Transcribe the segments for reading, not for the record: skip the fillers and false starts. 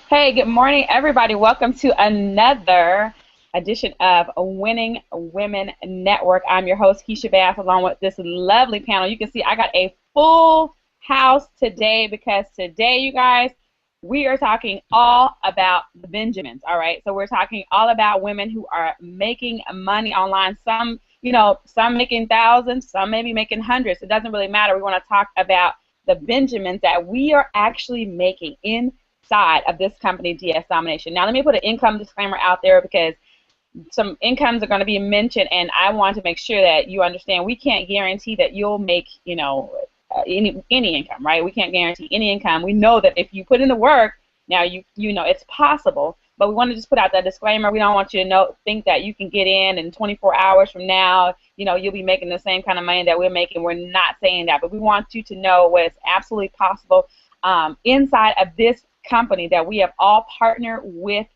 Hey, good morning, everybody. Welcome to another edition of Winning Women Network. I'm your host, Keysha Bass, along with this lovely panel. You can see I got a full house today because today, you guys, we are talking all about the Benjamins, all right? So we're talking all about women who are making money online. Some, some making thousands, some maybe making hundreds. It doesn't really matter. We want to talk about the Benjamins that we are actually making inside of this company, DS Domination. Now, let me put an income disclaimer out there because some incomes are going to be mentioned, and I want to make sure that you understand we can't guarantee that you'll make, any income, right? We can't guarantee any income. We know that if you put in the work, now you know it's possible, but we want to just put out that disclaimer. We don't want you to think that you can get in 24 hours from now, you'll be making the same kind of money that we're making. We're not saying that, but we want you to know what is absolutely possible inside of this company that we have all partnered with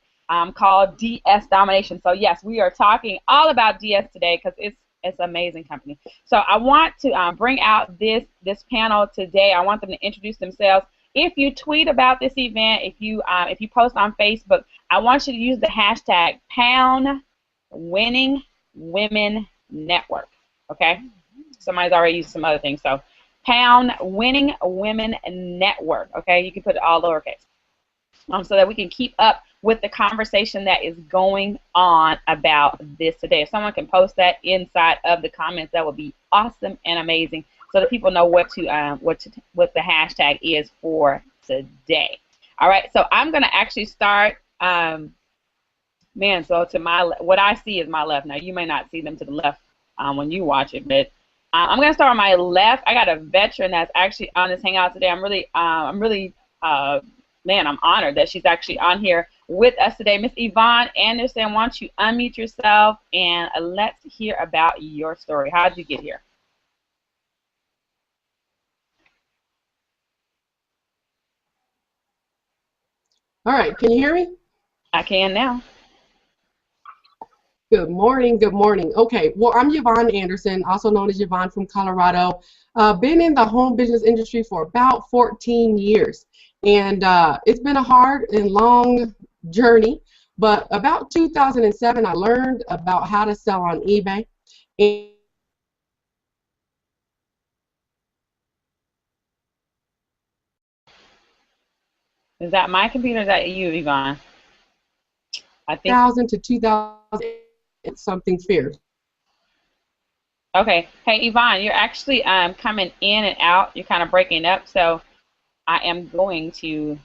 called DS Domination. So yes, we are talking all about DS today because it's an amazing company. So I want to bring out this panel today. I want them to introduce themselves. If you tweet about this event, if you post on Facebook, I want you to use the hashtag #WinningWomenNetwork. Okay? Somebody's already used some other things. So #WinningWomenNetwork. Okay? You can put it all lowercase. So that we can keep up with the conversation that is going on about this today. If someone can post that inside of the comments, that would be awesome and amazing, so that people know what the hashtag is for today. All right, so I'm going to actually start. So to what I see is my left. Now you may not see them to the left when you watch it, but I'm going to start on my left. I got a veteran that's actually on this Hangout today. I'm honored that she's actually on here with us today. Miss Yvonne Anderson, why don't you unmute yourself and let's hear about your story. How did you get here? All right, can you hear me? I can now. Good morning, good morning. Okay, well, I'm Yvonne Anderson, also known as Yvonne from Colorado. Been in the home business industry for about 14 years. And it's been a hard and long journey, but about 2007, I learned about how to sell on eBay. Is that my computer or is that you, Yvonne? I think 2000 to 2000, it's something fierce. Okay. Hey, Yvonne, you're actually coming in and out. You're kind of breaking up, so I am going to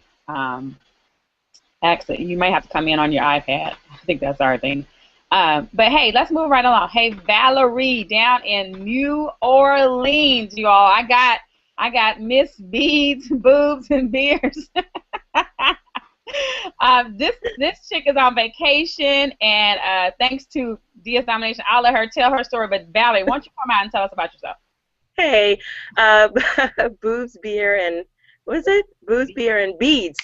actually, you may have to come in on your iPad. I think that's our thing. But hey, let's move right along. Hey, Valerie, down in New Orleans, you all. I got Miss Beads, Boobs, and Beers. This chick is on vacation, and thanks to DS Domination, I'll let her tell her story. But Valerie, why don't you come out and tell us about yourself? Hey, boobs, beer, and what is it? Boobs, beer, and beads.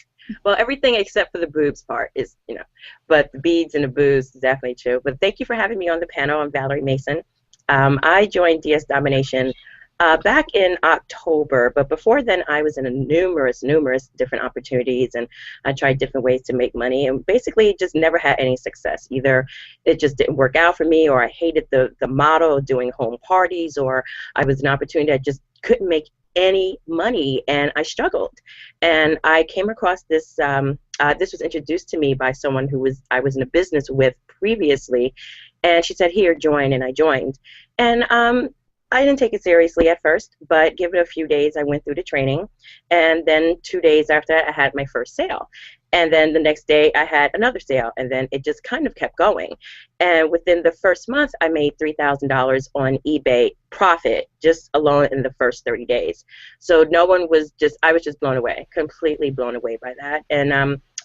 Well, everything except for the boobs part is, but the beads and the booze is definitely true. But thank you for having me on the panel. I'm Valerie Mason. I joined DS Domination back in October, but before then I was in numerous different opportunities, and I tried different ways to make money, and basically just never had any success. Either it just didn't work out for me, or I hated the model of doing home parties, or I was an opportunity I just couldn't make any money, and I struggled. And I came across this, this was introduced to me by someone who I was in a business with previously, and she said, here, join, and I joined. And I didn't take it seriously at first, but give it a few days, I went through the training, and then 2 days after that, I had my first sale. And then the next day, I had another sale, and then it just kind of kept going. And within the first month, I made $3,000 on eBay profit, just alone in the first 30 days. So I was just blown away, completely blown away by that. And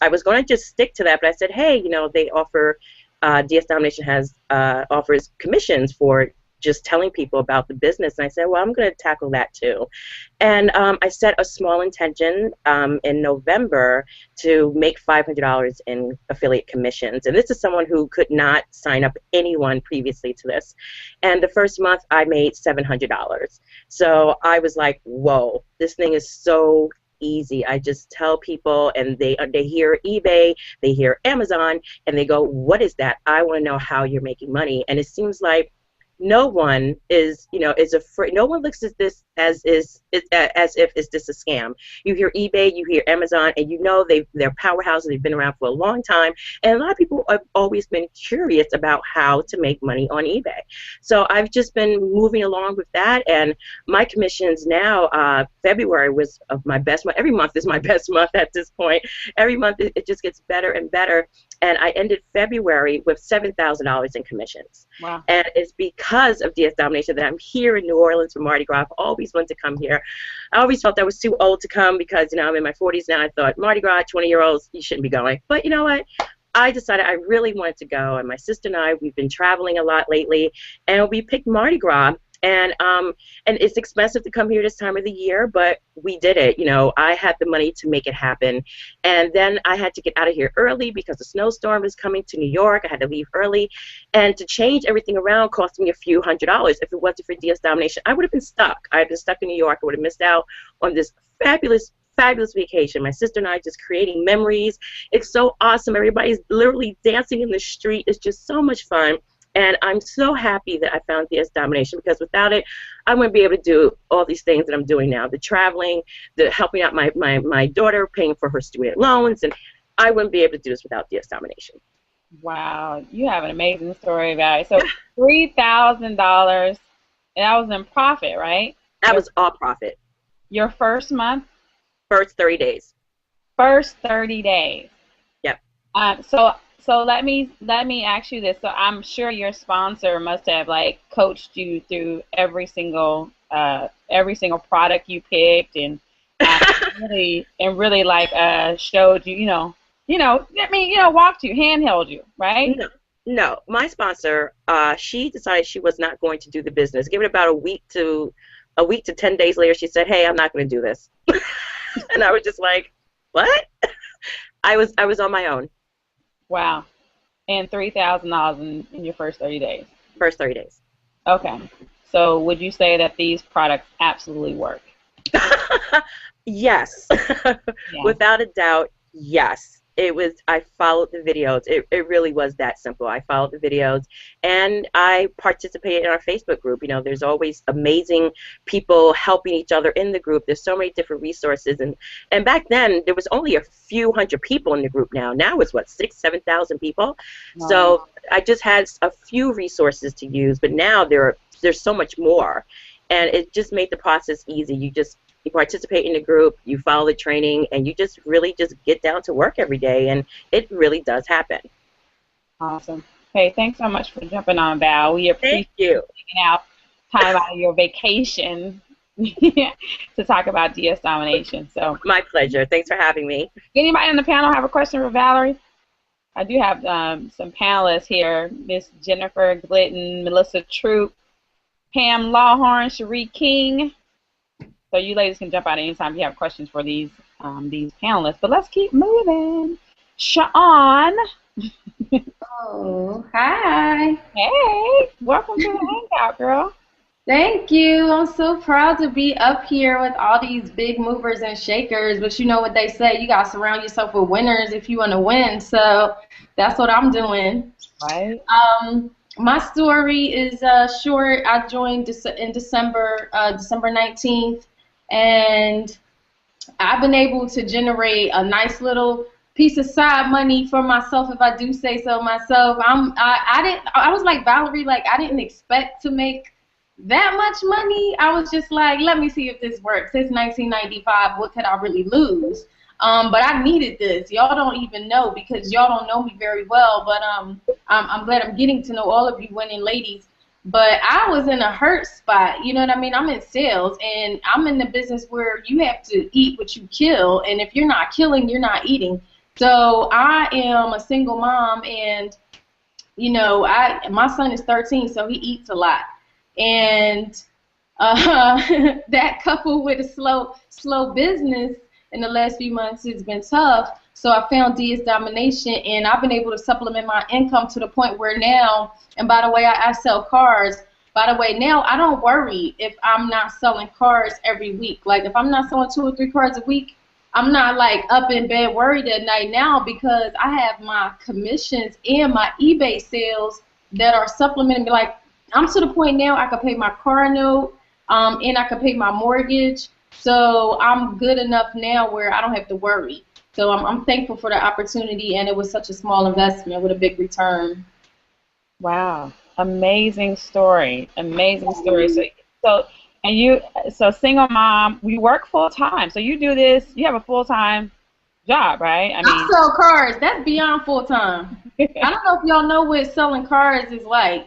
I was going to just stick to that, but I said, hey, they offer, DS Domination offers commissions for just telling people about the business. And I said, well, I'm going to tackle that too. And I set a small intention in November to make $500 in affiliate commissions. And this is someone who could not sign up anyone previously to this. And the first month I made $700. So I was like, whoa, this thing is so easy. I just tell people, and they hear eBay, they hear Amazon, and they go, what is that? I want to know how you're making money. And it seems like no one is, is afraid. No one looks at this as if it's just a scam. You hear eBay, you hear Amazon, and they're powerhouses. They've been around for a long time, and a lot of people have always been curious about how to make money on eBay. So I've just been moving along with that, and my commissions now. February was my best month. Every month is my best month at this point. Every month it just gets better and better. And I ended February with $7,000 in commissions. Wow. And it's because of DS Domination that I'm here in New Orleans for Mardi Gras. I've always wanted to come here. I always felt I was too old to come because, I'm in my 40s now. I thought, Mardi Gras, 20-year-olds, you shouldn't be going. But you know what? I decided I really wanted to go. And my sister and I, we've been traveling a lot lately. And we picked Mardi Gras. And it's expensive to come here this time of the year, but we did it. I had the money to make it happen. And then I had to get out of here early because the snowstorm is coming to New York. I had to leave early. And to change everything around cost me a few $100s. If it wasn't for DS Domination, I would have been stuck. I had been stuck in New York. I would have missed out on this fabulous vacation. My sister and I just creating memories. It's so awesome. Everybody's literally dancing in the street. It's just so much fun. And I'm so happy that I found DS Domination, because without it, I wouldn't be able to do all these things that I'm doing now. The traveling, the helping out my daughter, paying for her student loans, and I wouldn't be able to do this without DS Domination. Wow, you have an amazing story about it. So $3,000, and that was in profit, right? That was all profit. Your first month? First 30 days. First 30 days. Yep. So let me ask you this. So I'm sure your sponsor must have coached you through every single product you picked, and really showed you, walked you, handheld you, right? No. My sponsor, she decided she was not going to do the business. Give it about a week to 10 days later, she said, "Hey, I'm not going to do this," and I was just like, "What?" I was on my own. Wow. And $3,000 in your first 30 days. First 30 days. Okay. So would you say that these products absolutely work? Yes. Yeah. Without a doubt, yes. I followed the videos. It really was that simple. I followed the videos, and I participated in our Facebook group. There's always amazing people helping each other in the group. There's so many different resources, and back then there was only a few hundred people in the group. Now it's what, 6,000 to 7,000 people. Wow. So I just had a few resources to use, but now there's so much more, and it just made the process easy. You participate in the group, you follow the training, and you just really just get down to work every day, and it really does happen. Awesome. Hey, thanks so much for jumping on, Val. We appreciate you taking out time out of your vacation to talk about DS Domination. So my pleasure. Thanks for having me. Anybody on the panel have a question for Valerie? I do have some panelists here: Miss Jennifer Glidden, Melissa Troupe, Pam Lawhorne, Cherie King. So you ladies can jump out anytime if you have questions for these panelists. But let's keep moving. Shawn. Oh, hi. Hey, welcome to the Hangout, girl. Thank you. I'm so proud to be up here with all these big movers and shakers. But you know what they say, you got to surround yourself with winners if you want to win. So that's what I'm doing. Right. My story is short. I joined in December 19th. And I've been able to generate a nice little piece of side money for myself, if I do say so myself. I was like Valerie, I didn't expect to make that much money. I was just like, let me see if this works. It's 1995. What could I really lose? But I needed this. Y'all don't even know because y'all don't know me very well. But I'm glad I'm getting to know all of you winning ladies. But I was in a hurt spot, you know what I mean? I'm in sales, and I'm in the business where you have to eat what you kill, and if you're not killing, you're not eating. So I am a single mom, and, my son is 13, so he eats a lot. And that coupled with a slow business in the last few months has been tough. So I found DS Domination, and I've been able to supplement my income to the point where now, and by the way, I sell cars. By the way, now I don't worry if I'm not selling cars every week. Like if I'm not selling 2 or 3 cars a week, I'm not like up in bed worried at night now because I have my commissions and my eBay sales that are supplementing me. Like, I'm to the point now I can pay my car note, and I can pay my mortgage. So I'm good enough now where I don't have to worry. So I'm thankful for the opportunity, and it was such a small investment with a big return. Wow, amazing story, amazing story. So single mom, you work full time. So you do this. You have a full time job, right? I sell cars. That's beyond full time. I don't know if y'all know what selling cars is like.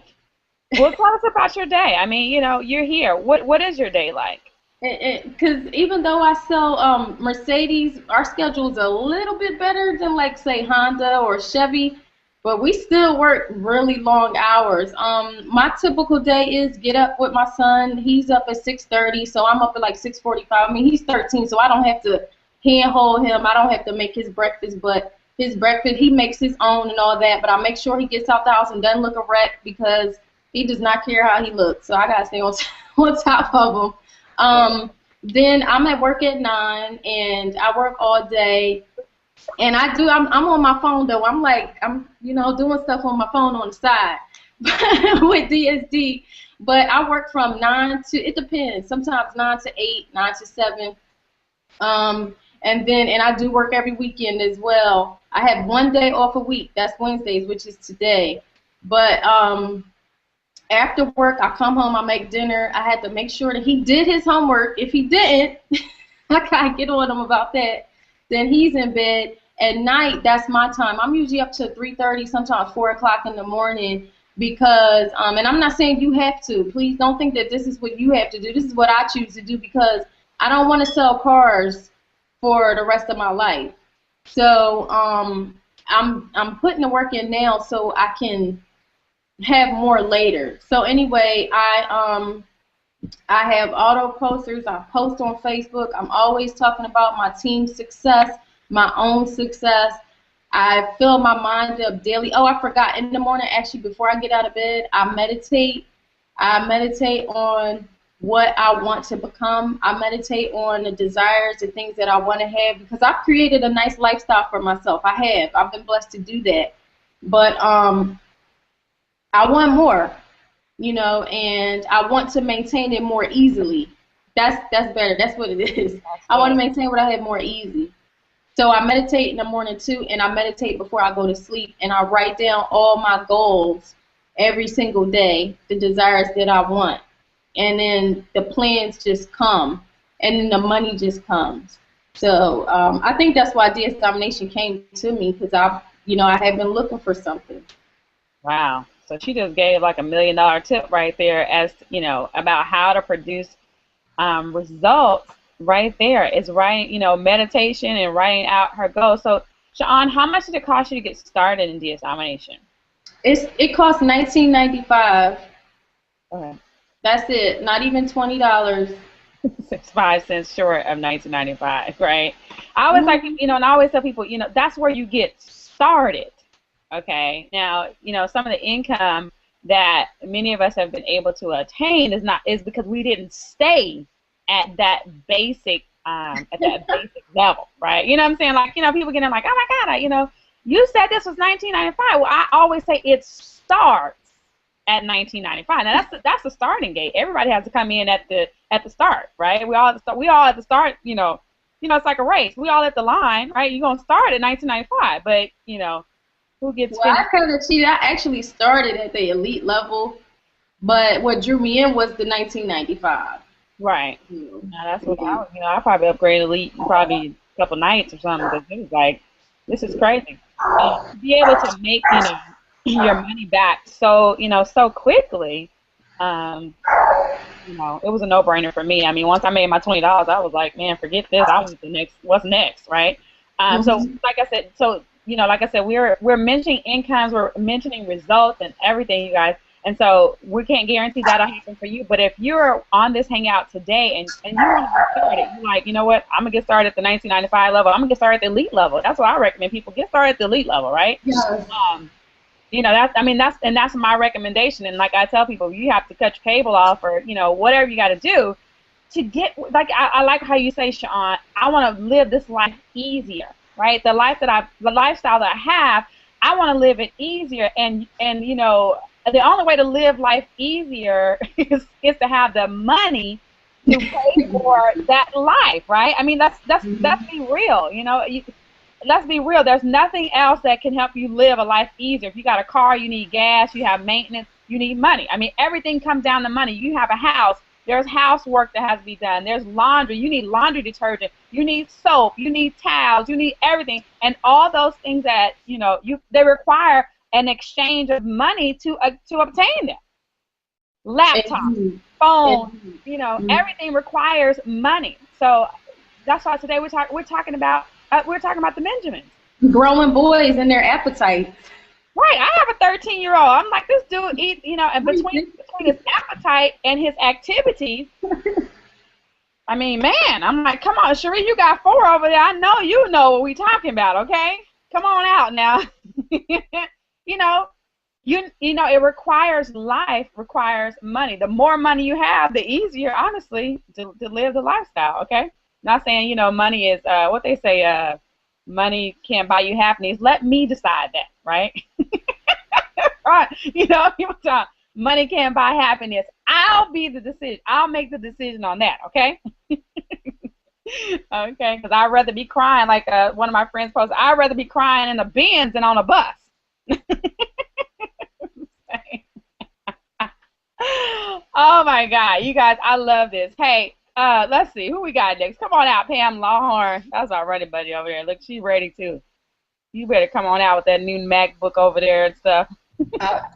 Well, tell us about your day. I mean, you're here. What is your day like? Because even though I sell Mercedes, our schedule is a little bit better than, like, say, Honda or Chevy, but we still work really long hours. My typical day is get up with my son. He's up at 6:30, so I'm up at like 6:45. I mean, he's 13, so I don't have to handhold him. I don't have to make his breakfast, but his breakfast, he makes his own and all that, but I make sure he gets out the house and doesn't look a wreck because he does not care how he looks, so I got to stay on top of him. Then I'm at work at 9, and I work all day, and I'm on my phone though. I'm doing stuff on my phone on the side with DSD, but I work from 9 to, it depends, sometimes 9 to 8, 9 to 7, and I do work every weekend as well. I have one day off a week, that's Wednesdays, which is today, but after work, I come home, I make dinner. I had to make sure that he did his homework. If he didn't, I gotta get on him about that. Then he's in bed. At night, that's my time. I'm usually up to 3:30, sometimes 4 o'clock in the morning because, and I'm not saying you have to. Please don't think that this is what you have to do. This is what I choose to do because I don't want to sell cars for the rest of my life. So I'm putting the work in now so I can have more later. So anyway, I have auto posters. I post on Facebook. I'm always talking about my team's success, my own success. I fill my mind up daily. Oh, I forgot. In the morning, actually, before I get out of bed, I meditate. I meditate on what I want to become. I meditate on the desires, the things that I want to have because I've created a nice lifestyle for myself. I have. I've been blessed to do that. But I want more, and I want to maintain it more easily. That's better. That's what it is. I want to maintain what I have more easy. So I meditate in the morning too, and I meditate before I go to sleep, and I write down all my goals every single day, the desires that I want, and then the plans just come, and then the money just comes. So I think that's why DS Domination came to me because I have been looking for something. Wow. So she just gave like $1 million tip right there as, about how to produce results right there. It's meditation and writing out her goals. So, Shawn, how much did it cost you to get started in DS Domination? It cost $19.95. Okay. That's it. Not even $20. It's 5 cents short of $19.95, right? I always and I always tell people, that's where you get started. Okay, now, some of the income that many of us have been able to attain is because we didn't stay at that basic level, right? You know what I'm saying? Like, people getting like, oh my God, you said this was $19.95. Well, I always say it starts at $19.95. Now that's the starting gate. Everybody has to come in at the start, right? We all at the start, it's like a race. We all at the line, right? You're gonna start at $19.95, but who gets Well, I kind of cheated. I actually started at the elite level, but what drew me in was the $19.95. Right. Now that's what I probably upgraded elite in probably a couple nights or something because it was like, this is crazy. To be able to make your money back so quickly, it was a no-brainer for me. I mean, once I made my $20, I was like, man, forget this. I want the next. What's next, right? So like I said, we're mentioning incomes, we're mentioning results and everything, you guys. And so we can't guarantee that'll happen for you. But if you're on this Hangout today and you want to get started, you're like, you know what, I'm going to get started at the $19.95 level. I'm going to get started at the elite level. That's what I recommend people. Get started at the elite level, right? Yes. That's my recommendation. And like I tell people, you have to cut your cable off or, whatever you got to do to get, like, I like how you say, Sean, I want to live this life easier, right? The lifestyle that I have, I want to live it easier, and you know, the only way to live life easier is to have the money to pay for that life, right? I mean, let's be real, you know. Let's be real. There's nothing else that can help you live a life easier. If you got a car, you need gas, you have maintenance, you need money. I mean, everything comes down to money. You have a house, there's housework that has to be done. There's laundry, you need laundry detergent, you need soap, you need towels, you need everything. And all those things that, you know, they require an exchange of money to obtain them. Laptop, phone, you know, everything requires money. So that's why today we're talking about the Benjamins. Growing boys and their appetite. Right. I have a 13-year-old. I'm like, this dude eats, you know, and between his appetite and his activities, I mean, man, I'm like, come on, Cherie, you got 4 over there. I know you know what we talking about, okay? Come on out now. You know, it requires money. The more money you have, the easier, honestly, to live the lifestyle, okay? Not saying, you know, money is, what they say, money can't buy you happiness. Let me decide that, right? Right. You know, money can't buy happiness. I'll be the decision. I'll make the decision on that, okay? Okay, because I'd rather be crying, like one of my friends posted, I'd rather be crying in a Benz than on a bus. Oh, my God. You guys, I love this. Hey, let's see. Who we got next? Come on out, Pam Lawhorne. That's our running buddy over there. Look, she's ready, too. You better come on out with that new MacBook over there and stuff.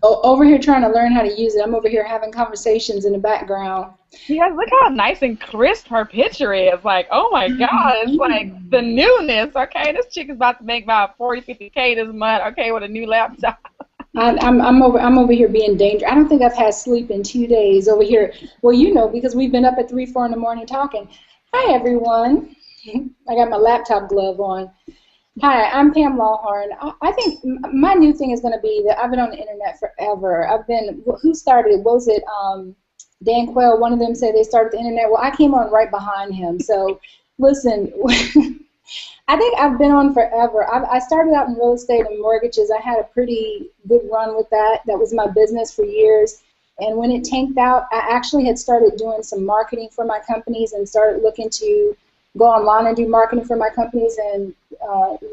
Over here trying to learn how to use it. I'm over here having conversations in the background. You guys, look how nice and crisp her picture is. Like, oh, my God. It's like the newness. Okay, this chick is about to make about 40, 50K this month, okay, with a new laptop. I'm over here being dangerous. I don't think I've had sleep in 2 days over here. Well, you know, because we've been up at 3, 4 in the morning talking. Hi, everyone. I got my laptop glove on. Hi, I'm Pam Lawhorne. I think my new thing is going to be that I've been on the internet forever. Who started? What was it? Dan Quayle, one of them said they started the internet. Well, I came on right behind him. So, listen, I think I've been on forever. I started out in real estate and mortgages. I had a pretty good run with that. That was my business for years. And when it tanked out, I actually had started doing some marketing for my companies and started looking to go online and do marketing for my companies. And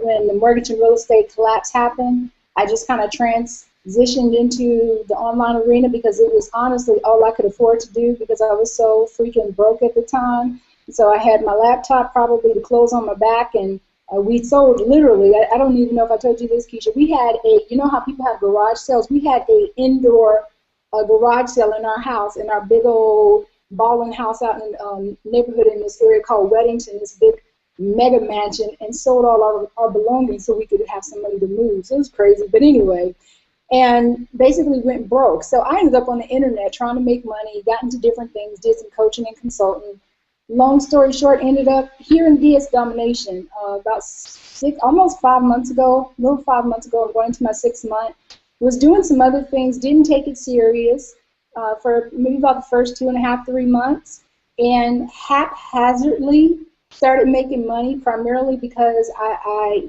when the mortgage and real estate collapse happened, I just kind of transitioned into the online arena because it was honestly all I could afford to do because I was so freaking broke at the time. So I had my laptop, probably the clothes on my back, and we sold literally, I don't even know if I told you this, Keysha, we had you know how people have garage sales? We had a indoor garage sale in our house, in our big old balling house out in neighborhood in this area called Weddington, this big mega mansion, and sold all our belongings so we could have some money to move. So it was crazy, but anyway, and basically went broke. So I ended up on the internet trying to make money, got into different things, did some coaching and consulting. Long story short, ended up here in DS Domination about almost 5 months ago, a little 5 months ago, I'm going into my 6th month. Was doing some other things, didn't take it serious for maybe about the first 2.5, 3 months, and haphazardly started making money primarily because I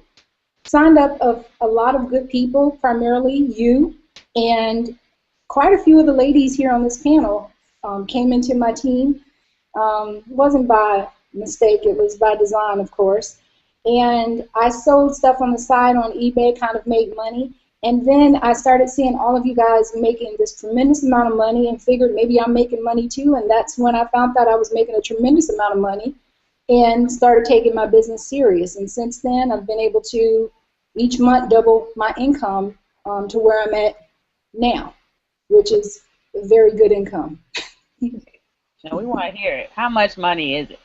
signed up of a lot of good people, primarily you, and quite a few of the ladies here on this panel came into my team. It wasn't by mistake, it was by design, of course. And I sold stuff on the side on eBay, kind of made money. And then I started seeing all of you guys making this tremendous amount of money and figured maybe I'm making money too. And that's when I found out I was making a tremendous amount of money and started taking my business serious. And since then, I've been able to each month double my income to where I'm at now, which is a very good income. Now we want to hear it. How much money is it?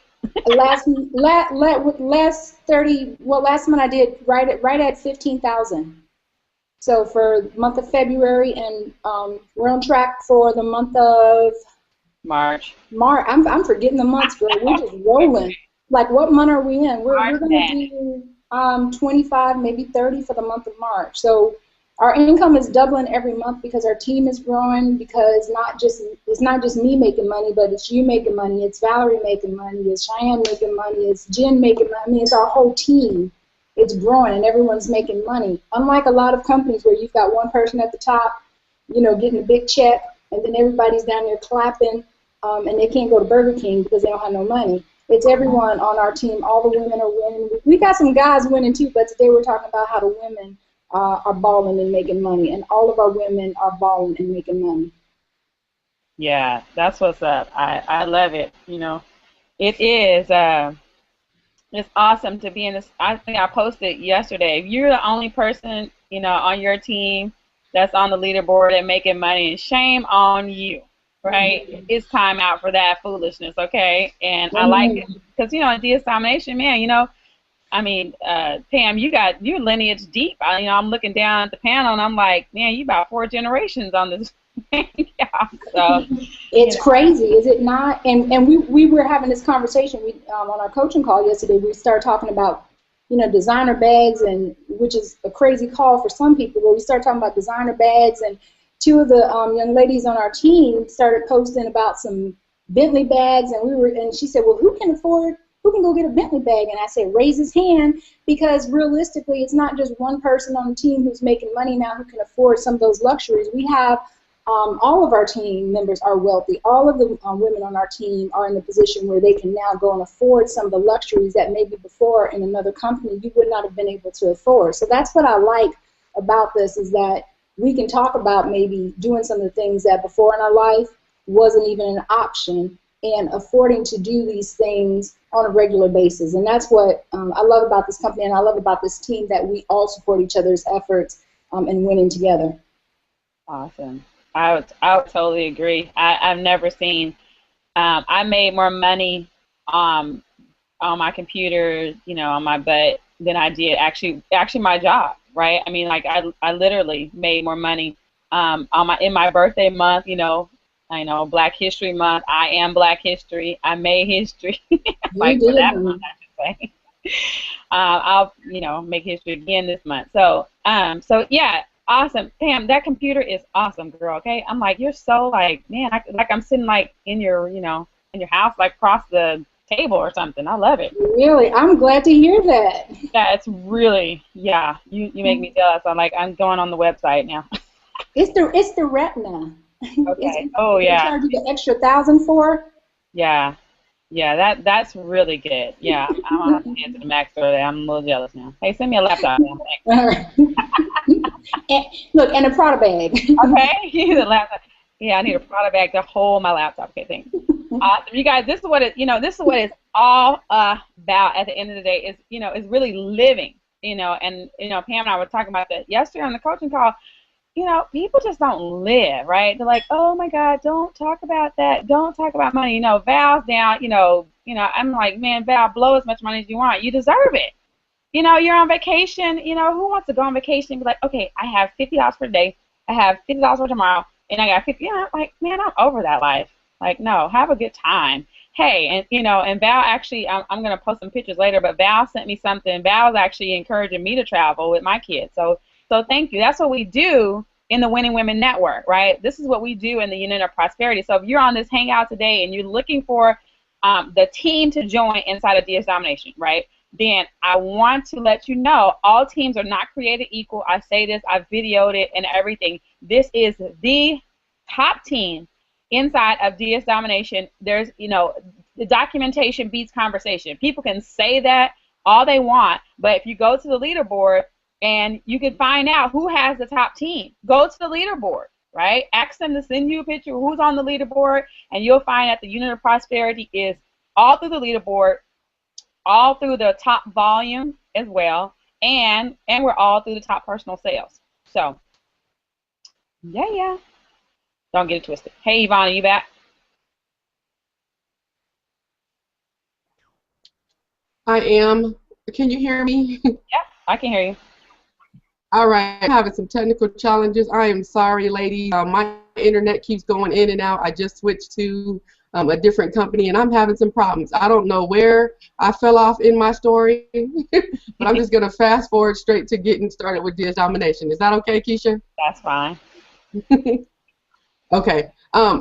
last month I did right at 15,000. So for the month of February, and we're on track for the month of March. I'm forgetting the months, girl. We're just rolling. Like, what month are we in? We're going to do 25, maybe 30 for the month of March. So our income is doubling every month because our team is growing, because it's not just me making money, but it's you making money, it's Valerie making money, it's Cheyenne making money, it's Jenn making money. I mean, it's our whole team. It's growing and everyone's making money. Unlike a lot of companies where you've got one person at the top, you know, getting a big check, and then everybody's down there clapping, and they can't go to Burger King because they don't have no money. It's everyone on our team. All the women are winning. We got some guys winning too, but today we're talking about how the women are balling and making money, and all of our women are balling and making money. Yeah, that's what's up. I love it. You know, it is. It's awesome to be in this. I think I posted yesterday. If you're the only person, you know, on your team that's on the leaderboard and making money, shame on you, right? Mm-hmm. It's time out for that foolishness, okay? And I like it because, you know, in Domination, man, you know, I mean, Pam, you're lineage deep. You know, I'm looking down at the panel and I'm like, man, you about 4 generations on this. Yeah, so it's crazy, is it not? And we were having this conversation on our coaching call yesterday. We started talking about, you know, designer bags, and which is a crazy call for some people, but we started talking about designer bags, and 2 of the young ladies on our team started posting about some Bentley bags, and she said, well, who can go get a Bentley bag? And I said, raise his hand, because realistically, it's not just one person on the team who's making money now who can afford some of those luxuries. We have all of our team members are wealthy. All of the women on our team are in a position where they can now go and afford some of the luxuries that maybe before in another company you would not have been able to afford. So that's what I like about this, is that we can talk about maybe doing some of the things that before in our life wasn't even an option, and affording to do these things on a regular basis. And that's what I love about this company, and I love about this team, that we all support each other's efforts and winning together. Awesome. I would totally agree. I've never seen. I made more money on my computer, you know, on my butt than I did actually my job. Right? I mean, like I literally made more money in my birthday month. You know, I know Black History Month. I am Black History. I made history. Like for that month, I should say. I'll make history again this month. So yeah. Awesome, Pam. That computer is awesome, girl. Okay, I'm like, you're so like, man, I'm sitting like in your, in your house, like across the table or something. I love it. Really, I'm glad to hear that. Yeah, it's really, yeah. You make me jealous. I'm going on the website now. It's the Retina. Okay. Oh yeah. They charge you the extra $1,000 for. Yeah. Yeah, that's really good. Yeah, I'm gonna have to head to the Mac store today. I'm a little jealous now. Hey, send me a laptop. All right. Look, and a Prada bag. Okay, the laptop. Yeah, I need a Prada bag to hold my laptop. Okay, thanks. Awesome, you guys. This is what it's all about. At the end of the day, is really living. And Pam and I were talking about that yesterday on the coaching call. People just don't live, right? They're like, oh my God, don't talk about that. Don't talk about money. Val's down. I'm like, man, Val, blow as much money as you want. You deserve it. You're on vacation. Who wants to go on vacation and be like, okay, I have $50 for today. I have $50 for tomorrow, and I got 50. Like, man, I'm over that life. Like, no, have a good time. Hey, and Val actually, I'm gonna post some pictures later, but Val sent me something. Val's actually encouraging me to travel with my kids. So thank you. That's what we do in the Winning Women Network, right? This is what we do in the Unit of Prosperity. So if you're on this Hangout today and you're looking for the team to join inside of DS Domination, right, then I want to let you know all teams are not created equal. I say this, I've videoed it and everything. This is the top team inside of DS Domination. There's, the documentation beats conversation. People can say that all they want, but if you go to the leaderboard, and you can find out who has the top team. Go to the leaderboard, right? Ask them to send you a picture of who's on the leaderboard, and you'll find that the Unit of Prosperity is all through the leaderboard, all through the top volume as well, and we're all through the top personal sales. So, yeah. Don't get it twisted. Hey, Yvonne, are you back? I am. Can you hear me? Yeah, I can hear you. All right, I'm having some technical challenges. I am sorry, ladies. My internet keeps going in and out. I just switched to a different company, and I'm having some problems. I don't know where I fell off in my story, but I'm just going to fast forward straight to getting started with DS Domination. Is that okay, Keysha? That's fine. Okay.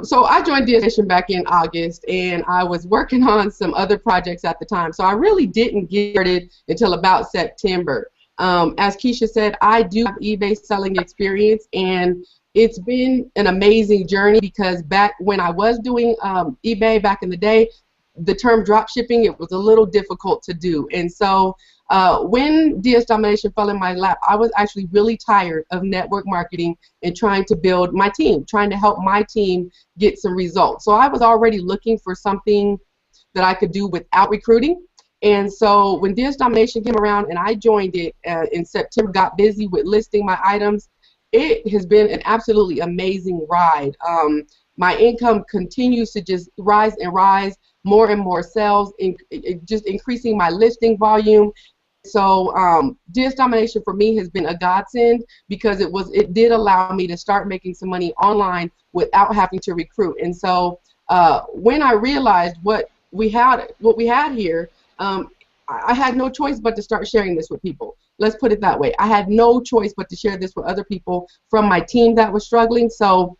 So I joined DS Domination back in August, and I was working on some other projects at the time. So I really didn't get started until about September. As Keysha said, I do have eBay selling experience, and it's been an amazing journey because back when I was doing eBay back in the day, the term drop shipping, it was a little difficult to do. And so when DS Domination fell in my lap, I was actually really tired of network marketing and trying to build my team, trying to help my team get some results. So I was already looking for something that I could do without recruiting. And so when DS Domination came around and I joined it in September, got busy with listing my items, it has been an absolutely amazing ride. My income continues to just rise and rise, more and more sales, just increasing my listing volume. So DS Domination for me has been a godsend because it did allow me to start making some money online without having to recruit. And so when I realized what we had here, I had no choice but to start sharing this with people. Let's put it that way. I had no choice but to share this with other people from my team that was struggling. So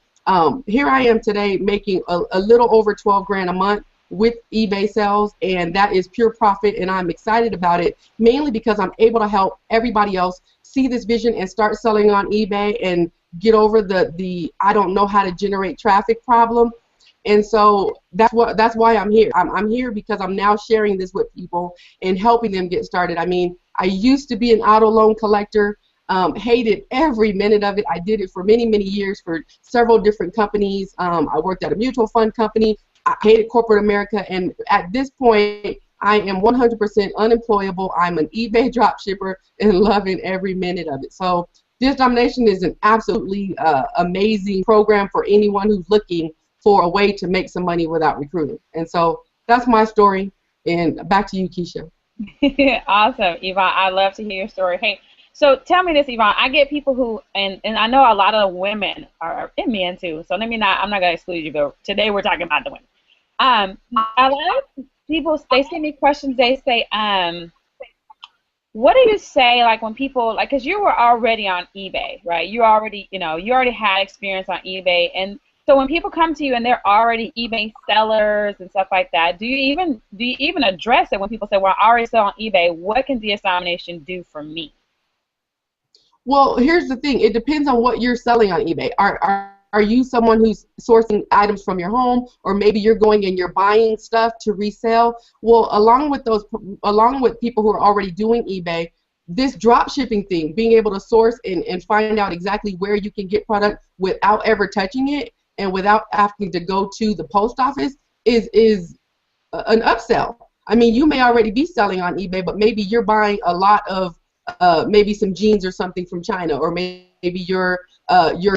here I am today making a little over 12 grand a month with eBay sales, and that is pure profit, and I'm excited about it, mainly because I'm able to help everybody else see this vision and start selling on eBay and get over the I don't know how to generate traffic problem. And so that's why I'm here. I'm here because I'm now sharing this with people and helping them get started. I mean, I used to be an auto loan collector, hated every minute of it. I did it for many, many years for several different companies. I worked at a mutual fund company. I hated corporate America, and at this point, I am 100% unemployable. I'm an eBay drop shipper and loving every minute of it. So DS Domination is an absolutely amazing program for anyone who's looking for a way to make some money without recruiting. And so that's my story. And back to you, Keysha. Awesome, Yvonne. I love to hear your story. Hey, so tell me this, Yvonne. I get people who, and I know a lot of women are, and men too. So I'm not going to exclude you, but today we're talking about the women. A lot of people, they send me questions. They say, what do you say, like when people, like, because you were already on eBay, right? You already had experience on eBay, and so when people come to you and they're already eBay sellers and stuff like that, do you even address it when people say, well, I already sell on eBay, what can DS Domination do for me? Well, here's the thing. It depends on what you're selling on eBay. Are you someone who's sourcing items from your home, or maybe you're going and you're buying stuff to resell? Well, along with people who are already doing eBay, this drop shipping thing, being able to source and find out exactly where you can get product without ever touching it and without having to go to the post office is an upsell. I mean, you may already be selling on eBay, but maybe you're buying a lot of maybe some jeans or something from China, or maybe you're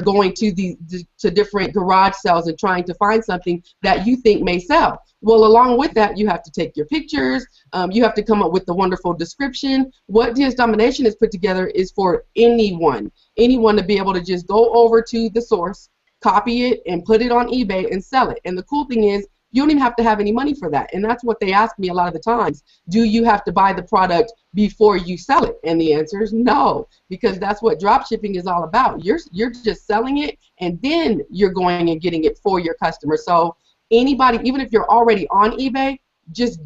going to different garage sales and trying to find something that you think may sell. Well, along with that, you have to take your pictures. You have to come up with the wonderful description. What DS Domination has put together is for anyone to be able to just go over to the source, copy it, and put it on eBay and sell it. And the cool thing is, you don't even have to have any money for that. And that's what they ask me a lot of the times. Do you have to buy the product before you sell it? And the answer is no, because that's what drop shipping is all about. You're just selling it, and then you're going and getting it for your customer. So anybody, even if you're already on eBay, just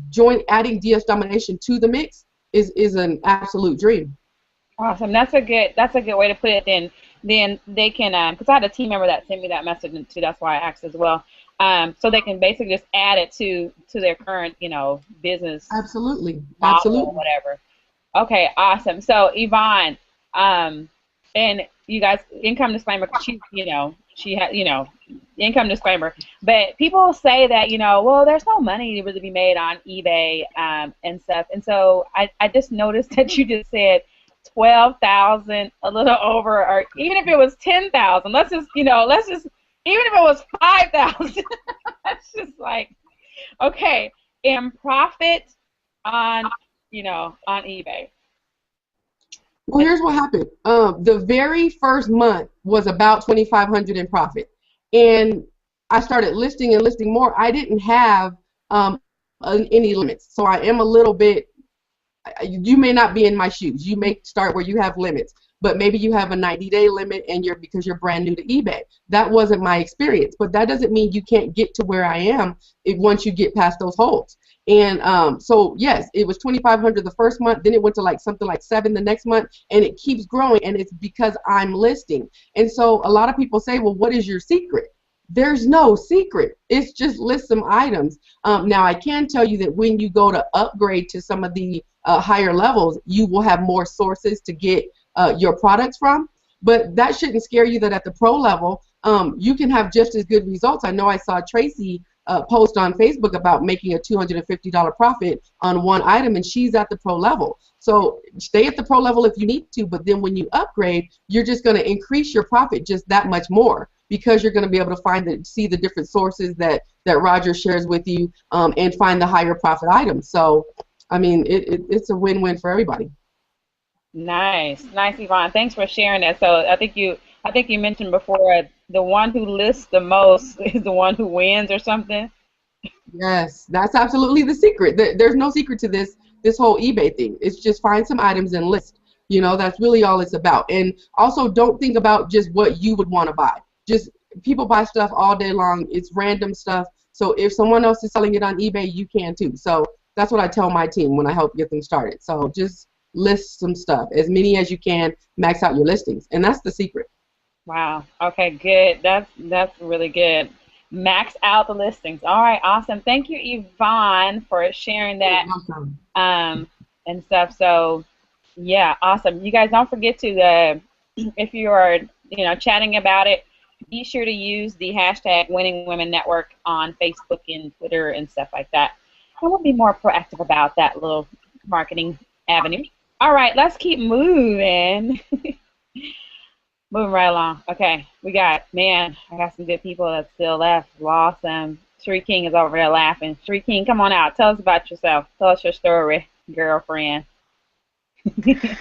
adding DS Domination to the mix is an absolute dream. Awesome. That's a good way to put it. Then they can, because I had a team member that sent me that message too. That's why I asked as well. So they can basically just add it to their current, business. Absolutely. Model, Absolutely. whatever. Okay. Awesome. So Yvonne, and you guys, income disclaimer. She had, income disclaimer. But people say that, well, there's no money to really be made on eBay and stuff. And so I just noticed that you just said 12,000, a little over, or even if it was 10,000. Let's just even if it was 5,000, that's just like, okay, and profit on eBay. Well, here's what happened. The very first month was about $2,500 in profit, and I started listing and listing more, I didn't have any limits. So I am a little bit, you may not be in my shoes. You may start where you have limits, but maybe you have a 90-day limit and because you're brand new to eBay. That wasn't my experience, but that doesn't mean you can't get to where I am once you get past those holds. And so yes, it was $2,500 the first month, then it went to like something like $7 the next month, and it keeps growing, and it's because I'm listing. And so a lot of people say, well, what is your secret? There's no secret. It's just list some items. Now I can tell you that when you go to upgrade to some of the higher levels, you will have more sources to get your products from. But that shouldn't scare you that at the pro level, you can have just as good results. I know I saw Tracy post on Facebook about making a $250 profit on one item, and she's at the pro level. So stay at the pro level if you need to, but then when you upgrade, you're just going to increase your profit just that much more, because you're going to be able to see the different sources that Roger shares with you, and find the higher profit items. So, I mean, it's a win-win for everybody. Nice, Yvonne. Thanks for sharing that. So I think you mentioned before, the one who lists the most is the one who wins, or something. Yes, that's absolutely the secret. There's no secret to this whole eBay thing. It's just find some items and list. You know, that's really all it's about. And also, don't think about just what you would want to buy. Just people buy stuff all day long. It's random stuff. So if someone else is selling it on eBay, you can too. So that's what I tell my team when I help get them started. So just list some stuff, as many as you can, max out your listings, and that's the secret. Wow. Okay, good. That's really good. Max out the listings. All right, awesome. Thank you, Yvonne, for sharing that and stuff. So yeah, awesome. You guys don't forget to if you are chatting about it, be sure to use the hashtag Winning Women Network on Facebook and Twitter and stuff like that. And we'll be more proactive about that little marketing avenue. All right, let's keep moving. Moving right along. Okay, I got some good people that still left. Awesome. Cherie King is over there laughing. Cherie King, come on out. Tell us about yourself. Tell us your story, girlfriend. Good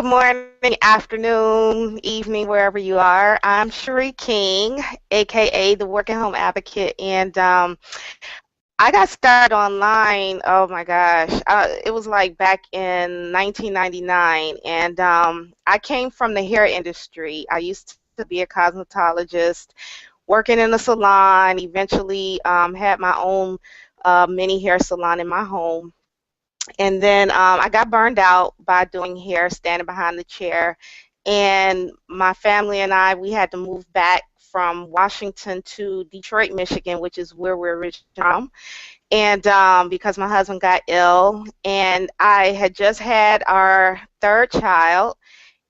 morning, afternoon, evening, wherever you are. I'm Cherie King, a.k.a. the Working Home Advocate, and I got started online, oh my gosh, it was like back in 1999, and I came from the hair industry. I used to be a cosmetologist, working in a salon, eventually had my own mini hair salon in my home. And then I got burned out by doing hair, standing behind the chair, and my family and we had to move back from Washington to Detroit, Michigan, which is where we're originally from. And because my husband got ill, and I had just had our third child,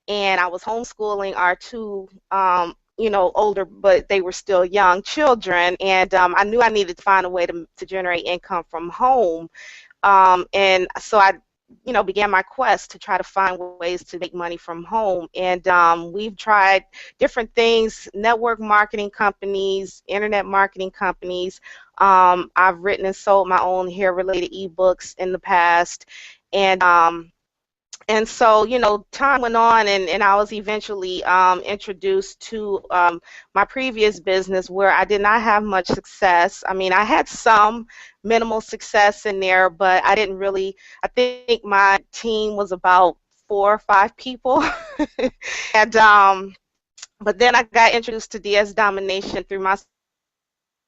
and I was homeschooling our two older, but they were still young children, and I knew I needed to find a way to generate income from home. And so I began my quest to try to find ways to make money from home. And we've tried different things, network marketing companies, internet marketing companies. I've written and sold my own hair-related ebooks in the past. And so, time went on, and I was eventually introduced to my previous business, where I did not have much success. I mean, I had some minimal success in there, but I didn't really, I think my team was about 4 or 5 people. And but then I got introduced to DS Domination through my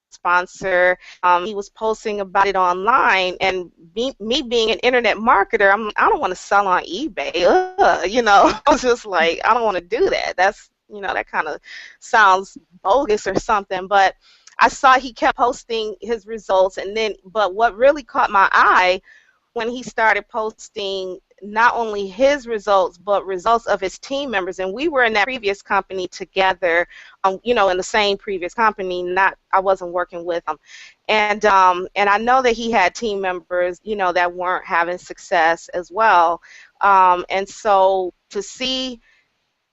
sponsor. He was posting about it online, and me being an internet marketer, I don't want to sell on eBay. I was just like, I don't want to do that. That's that kind of sounds bogus or something. But I saw he kept posting his results, but what really caught my eye when he started posting not only his results, but results of his team members. And we were in that previous company together, in the same previous company. I wasn't working with him. And I know that he had team members, that weren't having success as well. And so to see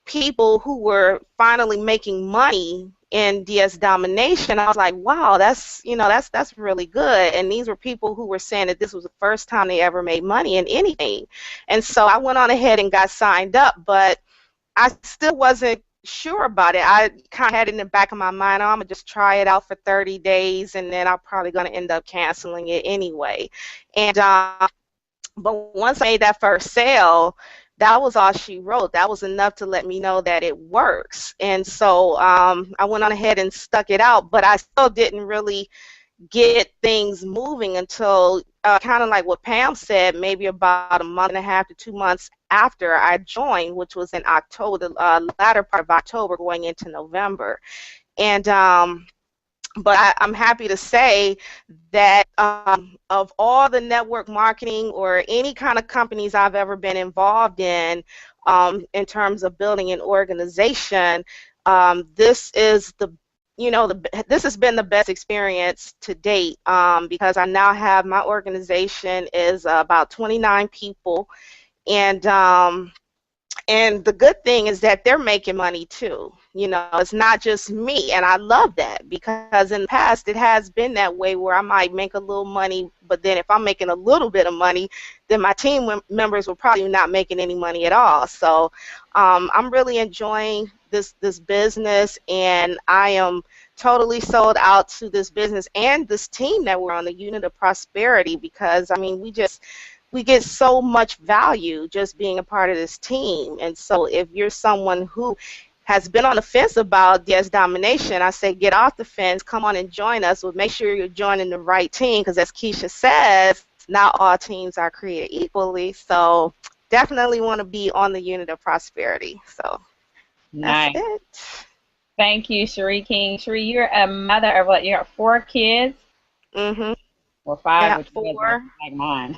people who were finally making money in DS Domination, I was like, wow, that's really good. And these were people who were saying that this was the first time they ever made money in anything. And so I went on ahead and got signed up, but I still wasn't sure about it. I kind of had it in the back of my mind, oh, I'm going to just try it out for 30 days, and then I'm probably going to end up canceling it anyway. And but once I made that first sale, that was all she wrote. That was enough to let me know that it works. And so I went on ahead and stuck it out, but I still didn't really get things moving until kind of like what Pam said, maybe about a month and a half to 2 months after I joined, which was in October, the latter part of October going into November. And but I'm happy to say that of all the network marketing or any kind of companies I've ever been involved in terms of building an organization, this is this has been the best experience to date because I now have my organization is about 29 people, and the good thing is that they're making money too. It's not just me, and I love that because in the past it has been that way where I might make a little money, but then if I'm making a little bit of money, then my team members will probably not making any money at all. So I'm really enjoying this business, and I am totally sold out to this business and this team that we're on, the Unit of Prosperity, because I mean we get so much value just being a part of this team. And so if you're someone who has been on the fence about DS Domination, I say get off the fence, come on and join us. Well, make sure you're joining the right team, because as Keysha says, not all teams are created equally. So definitely want to be on the Unit of Prosperity. So nice. That's it. Thank you, Cherie King. Cherie, you're a mother of what? You have 4 kids? Mm-hmm. Well, 5, Yeah, which 4. like mine.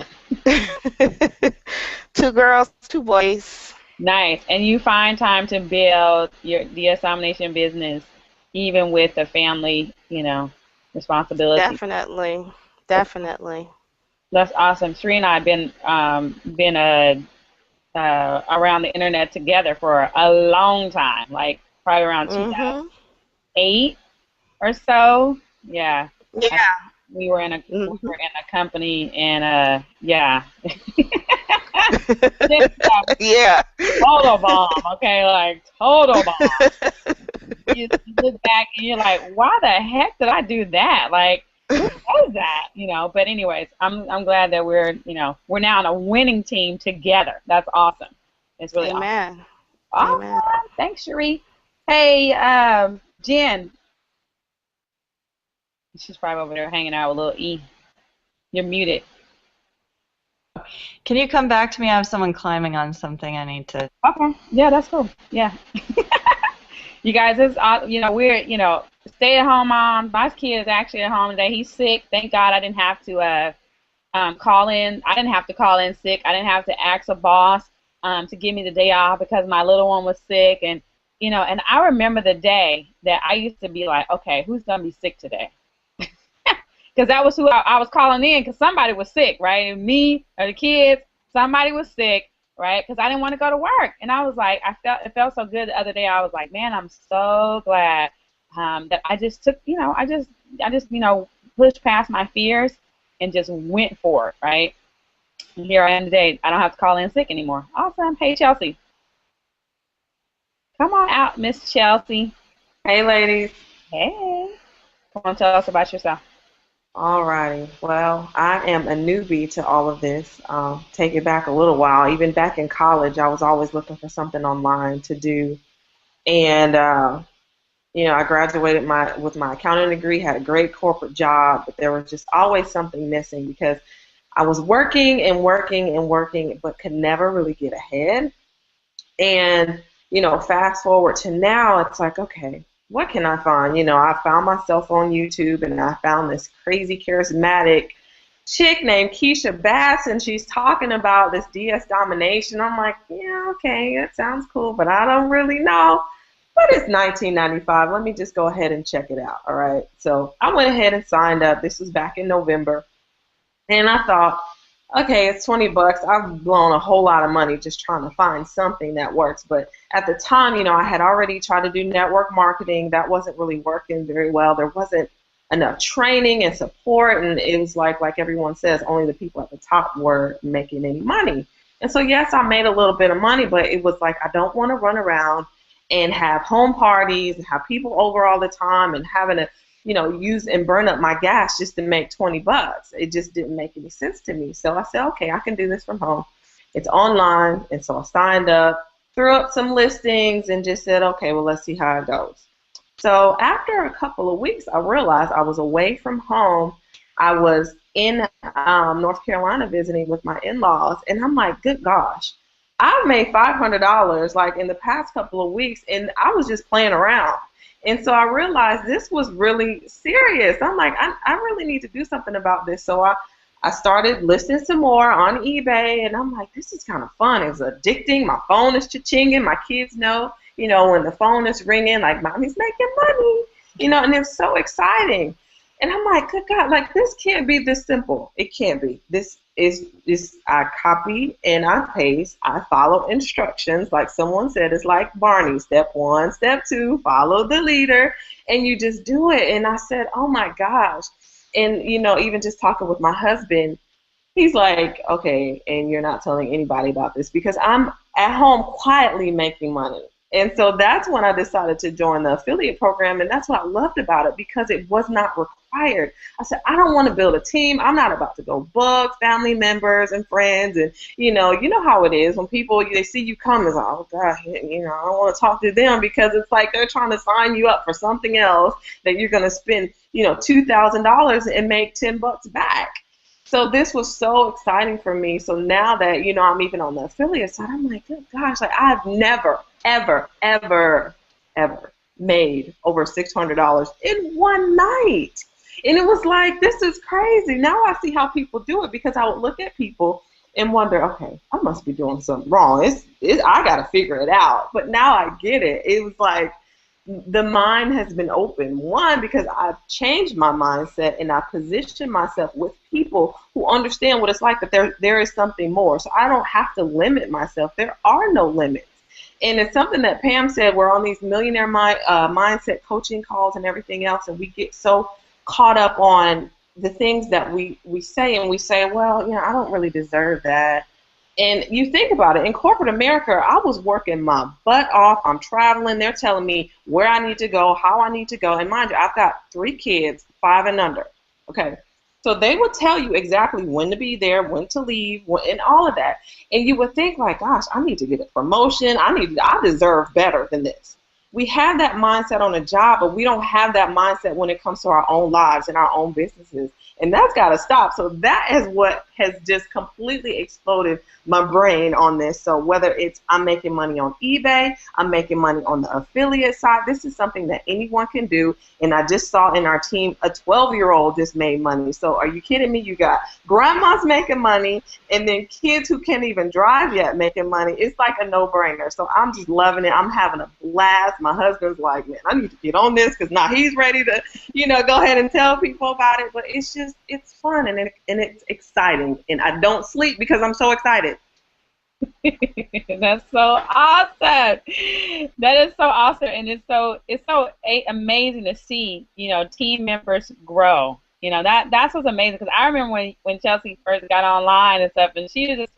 2 girls, 2 boys. Nice. And you find time to build your DS Domination business even with the family, responsibility. Definitely. Definitely. That's awesome. Cherie and I have been around the internet together for a long time, like probably around 2008 or so. Yeah. Yeah. We were in a company, and yeah. Yeah. Total bomb, okay, like total bomb. You look back and you're like, why the heck did I do that? Like, who does that? But anyways, I'm glad that we're now on a winning team together. That's awesome. It's really Amen. Awesome. Amen. Thanks, Cherie. Hey, Jenn. She's probably over there hanging out with little E. You're muted. Can you come back to me? I have someone climbing on something I need to... Okay. Yeah, that's cool. Yeah. You guys, it's we're stay-at-home moms. My kid is actually at home today. He's sick. Thank God I didn't have to call in. I didn't have to call in sick. I didn't have to ask a boss to give me the day off because my little one was sick. And and I remember the day that I used to be like, okay, who's gonna be sick today? Because that was who I was calling in, because somebody was sick, right? Me or the kids, somebody was sick, right? Because I didn't want to go to work, and I was like, it felt so good the other day. I was like, man, I'm so glad that I just took, I just pushed past my fears and just went for it, right? And here I am today. I don't have to call in sick anymore. Awesome. Hey, Chelsea. Come on out, Miss Chelsea. Hey, ladies. Hey. Come on, tell us about yourself. Alrighty. Well, I am a newbie to all of this. Take it back a little while. Even back in college, I was always looking for something online to do. And, I graduated with my accounting degree, had a great corporate job, but there was just always something missing because I was working and working and working, but could never really get ahead. And, fast forward to now, it's like, okay, what can I find? I found myself on YouTube, and I found this crazy charismatic chick named Keysha Bass, and she's talking about this DS Domination. I'm like, yeah, okay, that sounds cool, but I don't really know. But it's $19.95. Let me just go ahead and check it out, all right? So I went ahead and signed up. This was back in November, and I thought, okay, it's $20. I've blown a whole lot of money just trying to find something that works. But at the time, I had already tried to do network marketing. That wasn't really working very well. There wasn't enough training and support, and it was like everyone says, only the people at the top were making any money. And so, yes, I made a little bit of money, but it was like I don't want to run around and have home parties and have people over all the time and having to, use and burn up my gas just to make $20. It just didn't make any sense to me. So I said, okay, I can do this from home. It's online. And so I signed up, threw up some listings, and just said, okay, well, let's see how it goes. So after a couple of weeks, I realized I was away from home. I was in North Carolina visiting with my in-laws, and I'm like, good gosh, I've made $500 like in the past couple of weeks, and I was just playing around. And so I realized this was really serious. I'm like, I really need to do something about this. So I started listening some more on eBay, and I'm like, this is kind of fun. It's addicting. My phone is cha-chinging. My kids know, when the phone is ringing, like, mommy's making money, and it's so exciting. And I'm like, good God, like, this can't be this simple. It can't be. This I copy and I paste. I follow instructions. Like someone said, it's like Barney. Step 1, step 2, follow the leader, and you just do it. And I said, oh my gosh. And, even just talking with my husband, he's like, okay, and you're not telling anybody about this, because I'm at home quietly making money. And so that's when I decided to join the affiliate program, and that's what I loved about it, because it was not required. I said, I don't want to build a team. I'm not about to go book family members and friends, and you know how it is when people, they see you come, it's like, oh God, I don't want to talk to them, because it's like they're trying to sign you up for something else that you're going to spend $2,000 and make $10 back. So this was so exciting for me. So now that, I'm even on the affiliate side, I'm like, good gosh, like I've never, ever, ever, ever made over $600 in one night. And it was like, this is crazy. Now I see how people do it, because I would look at people and wonder, okay, I must be doing something wrong. I got to figure it out. But now I get it. It was like, the mind has been open. One, because I've changed my mindset and I position myself with people who understand what it's like, that there is something more. So I don't have to limit myself. There are no limits. And it's something that Pam said, we're on these millionaire mindset coaching calls and everything else, and we get so caught up on the things that we say, and we say, well, I don't really deserve that. And you think about it, in corporate America, I was working my butt off. I'm traveling. They're telling me where I need to go, how I need to go. And mind you, I've got 3 kids, 5 and under. Okay. So they would tell you exactly when to be there, when to leave, and all of that. And you would think, like, gosh, I need to get a promotion. I deserve better than this. We have that mindset on a job, but we don't have that mindset when it comes to our own lives and our own businesses. And that's got to stop. So that is what has just completely exploded my brain on this. So whether it's I'm making money on eBay, I'm making money on the affiliate side, this is something that anyone can do. And I just saw in our team, a 12-year-old just made money. So are you kidding me? You got grandmas making money, and then kids who can't even drive yet making money. It's like a no-brainer. So I'm just loving it. I'm having a blast. My husband's like, man, I need to get on this, because now he's ready to, go ahead and tell people about it. But it's fun, and it's exciting. And I don't sleep because I'm so excited. That's so awesome. That is so awesome, and it's so amazing to see team members grow. That's what's amazing, because I remember when Chelsea first got online and stuff, and she was just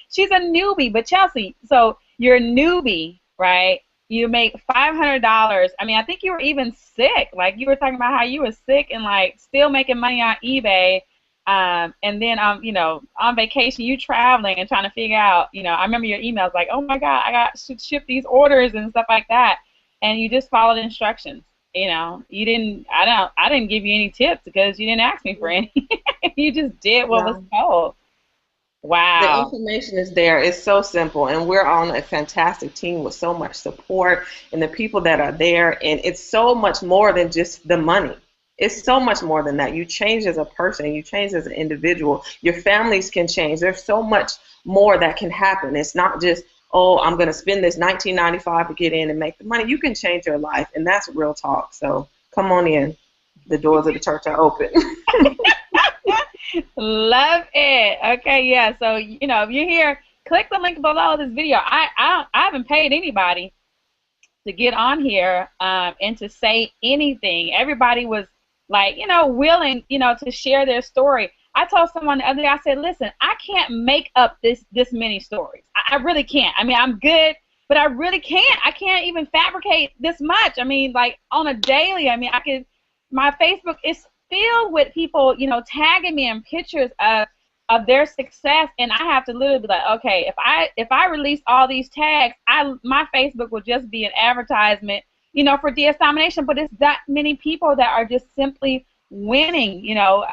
she's a newbie. But Chelsea, so you're a newbie, right? You make $500. I mean, I think you were even sick. Like, you were talking about how you were sick and like still making money on eBay. And then on vacation, you traveling and trying to figure out, I remember your emails like, oh my God, I got to ship these orders and stuff like that. And you just followed instructions. I didn't give you any tips because you didn't ask me for any. You just did what was told. Wow. The information is there. It's so simple, and we're on a fantastic team with so much support, and the people that are there, and it's so much more than just the money. It's so much more than that. You change as a person. You change as an individual. Your families can change. There's so much more that can happen. It's not just, oh, I'm going to spend this $19.95 to get in and make the money. You can change your life, and that's real talk. So come on in. The doors of the church are open. Love it. Okay, yeah. So, if you're here, click the link below this video. I haven't paid anybody to get on here and to say anything. Everybody was like, willing, to share their story. I told someone the other day, I said, listen, I can't make up this many stories. I really can't. I mean, I'm good but I really can't. I can't even fabricate this much. I mean, like on a daily, I mean, my Facebook is filled with people, you know, tagging me in pictures of their success, and I have to literally be like, okay, if I release all these tags, my Facebook will just be an advertisement, you know, for DS Domination. But it's that many people that are just simply winning. You know,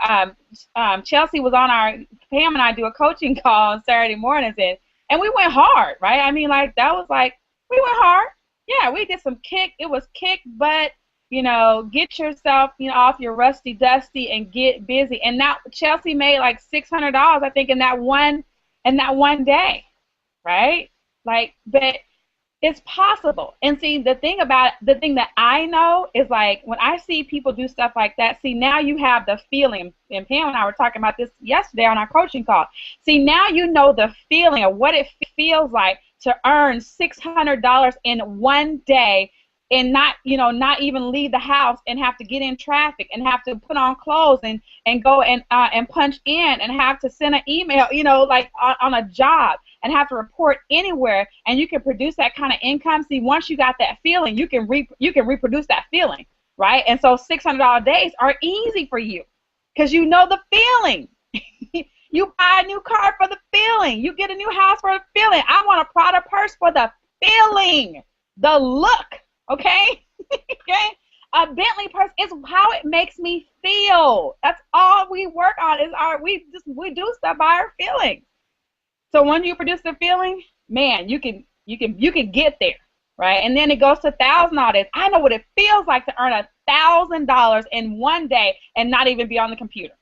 Chelsea was on Pam and I do a coaching call on Saturday mornings, and we went hard, right? I mean, like that was like we went hard. Yeah, we did some it was kick butt. You know, get yourself, you know, off your rusty dusty and get busy. And now Chelsea made like $600, I think, in that one day, right? Like, but it's possible. And see, the thing that I know is like when I see people do stuff like that. See, now you have the feeling. And Pam and I were talking about this yesterday on our coaching call. See, now you know the feeling of what it feels like to earn $600 in one day. And not even leave the house and have to get in traffic and have to put on clothes and go and punch in and have to send an email, you know, like on a job and have to report anywhere, and you can produce that kind of income. See, once you got that feeling, you can reproduce that feeling, right? And so $600 days are easy for you because you know the feeling. You buy a new car for the feeling. You get a new house for the feeling. I want a Prada purse for the feeling, the look. Okay? Okay? A Bentley purse is how it makes me feel. That's all we work on is we do stuff by our feelings. So when you produce the feeling, man, you can get there, right? And then it goes to $1,000. I know what it feels like to earn $1,000 in one day and not even be on the computer.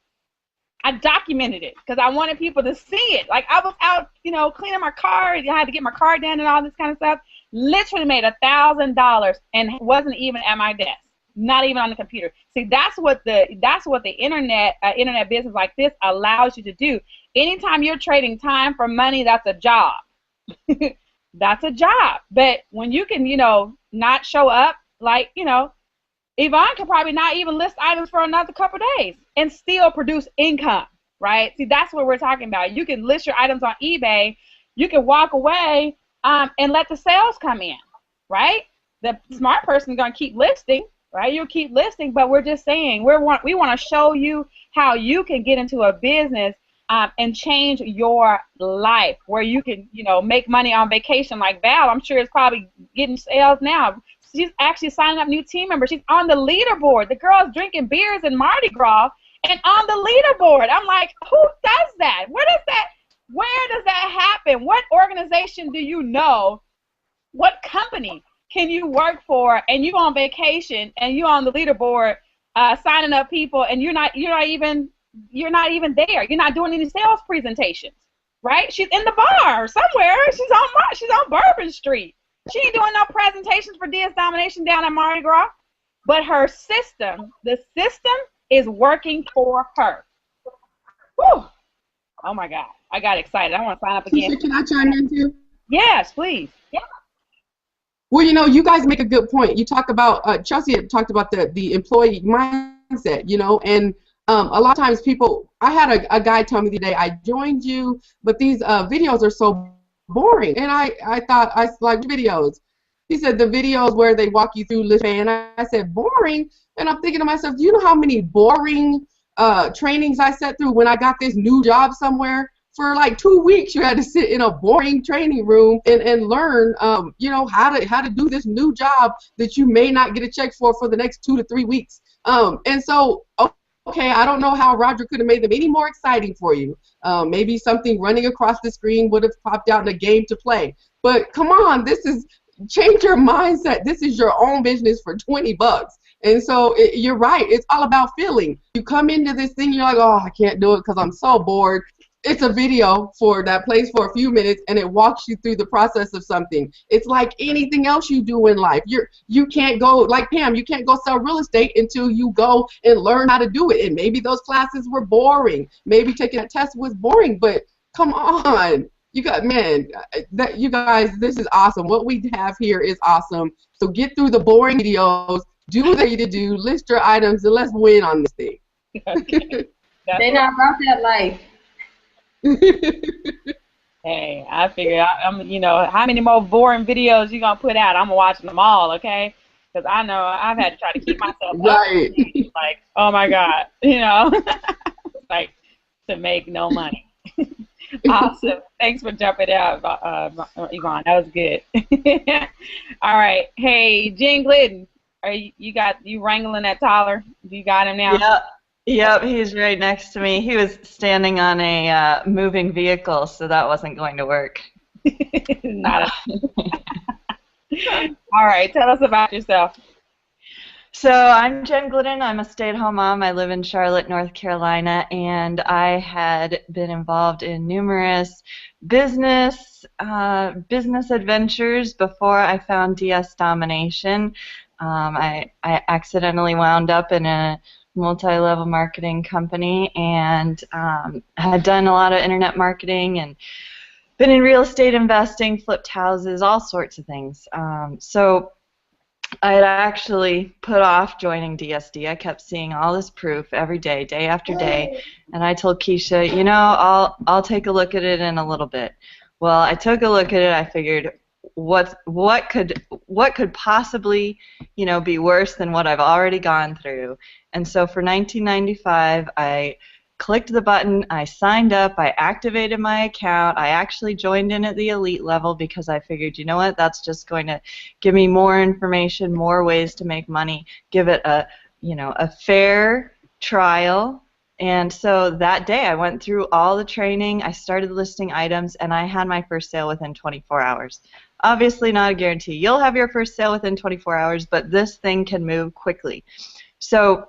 I documented it because I wanted people to see it. Like I was out, you know, cleaning my car. I had to get my car done and all this kind of stuff. Literally made $1,000 and wasn't even at my desk, not even on the computer. See, that's what the internet business like this allows you to do. Anytime you're trading time for money, that's a job. That's a job. But when you can, you know, not show up, like, you know, Yvonne could probably not even list items for another couple days and still produce income, right? See, that's what we're talking about. You can list your items on eBay. You can walk away and let the sales come in, right? The smart person is going to keep listing, right? You'll keep listing, but we're just saying we want to show you how you can get into a business and change your life where you can, you know, make money on vacation like Val. I'm sure is probably getting sales now. She's actually signing up new team members. She's on the leaderboard. The girl's drinking beers in Mardi Gras and on the leaderboard. I'm like, who does that? Where does that happen? What organization do you know? What company can you work for? And you go on vacation and you're on the leaderboard, signing up people, and you're not even there. You're not doing any sales presentations, right? She's in the bar somewhere. She's on Bourbon Street. She ain't doing no presentations for DS Domination down at Mardi Gras, but the system is working for her. Whew. Oh my God, I got excited. I want to sign up again. Keysha, can I chime in too? Yes, please. Yeah. Well, you know, you guys make a good point. You talk about, Chelsea had talked about the employee mindset, you know, and a lot of times people, I had a guy tell me the other day, I joined you, but these videos are so boring. And I thought, I like videos. He said the videos where they walk you through list, and I said boring. And I'm thinking to myself, do you know how many boring trainings I sat through when I got this new job somewhere? For like 2 weeks, you had to sit in a boring training room and learn, you know, how to do this new job that you may not get a check for the next 2 to 3 weeks. And so, okay, I don't know how Roger could have made them any more exciting for you. Maybe something running across the screen would have popped out in a game to play. But come on, change your mindset. This is your own business for $20. And so you're right. It's all about feeling. You come into this thing, you're like, oh, I can't do it because I'm so bored. It's a video that plays for a few minutes, and it walks you through the process of something. It's like anything else you do in life. You can't go, like Pam, you can't go sell real estate until you go and learn how to do it. And maybe those classes were boring. Maybe taking a test was boring, but come on. You guys, this is awesome. What we have here is awesome. So get through the boring videos, do what you need to do, list your items, and let's win on this thing. Okay. They're not about that life. Hey, I figure I'm, how many more boring videos you gonna put out? I'm watching them all, okay? Because I know I've had to try to keep myself up some Right. days. Like, oh my God, like to make no money. Awesome. Thanks for jumping out, Yvonne. That was good. All right. Hey, Jenn Glidden, you wrangling that taller? You got him now? Yep. Yep, he's right next to me. He was standing on a moving vehicle, so that wasn't going to work. Not a. All right. Tell us about yourself. So I'm Jenn Glidden. I'm a stay-at-home mom. I live in Charlotte, North Carolina, and I had been involved in numerous business adventures before I found DS Domination. I accidentally wound up in a multi-level marketing company and had done a lot of internet marketing and been in real estate investing, flipped houses, all sorts of things. So I had actually put off joining DSD. I kept seeing all this proof every day, day after day, and I told Keysha, I'll take a look at it in a little bit. Well, I took a look at it. I figured, what could possibly, be worse than what I've already gone through? And so for 1995, I clicked the button, I signed up, I activated my account, I actually joined in at the elite level because I figured, you know what, that's just going to give me more information, more ways to make money, give it a fair trial. And so that day I went through all the training, I started listing items, and I had my first sale within 24 hours. Obviously not a guarantee you'll have your first sale within 24 hours, but this thing can move quickly. So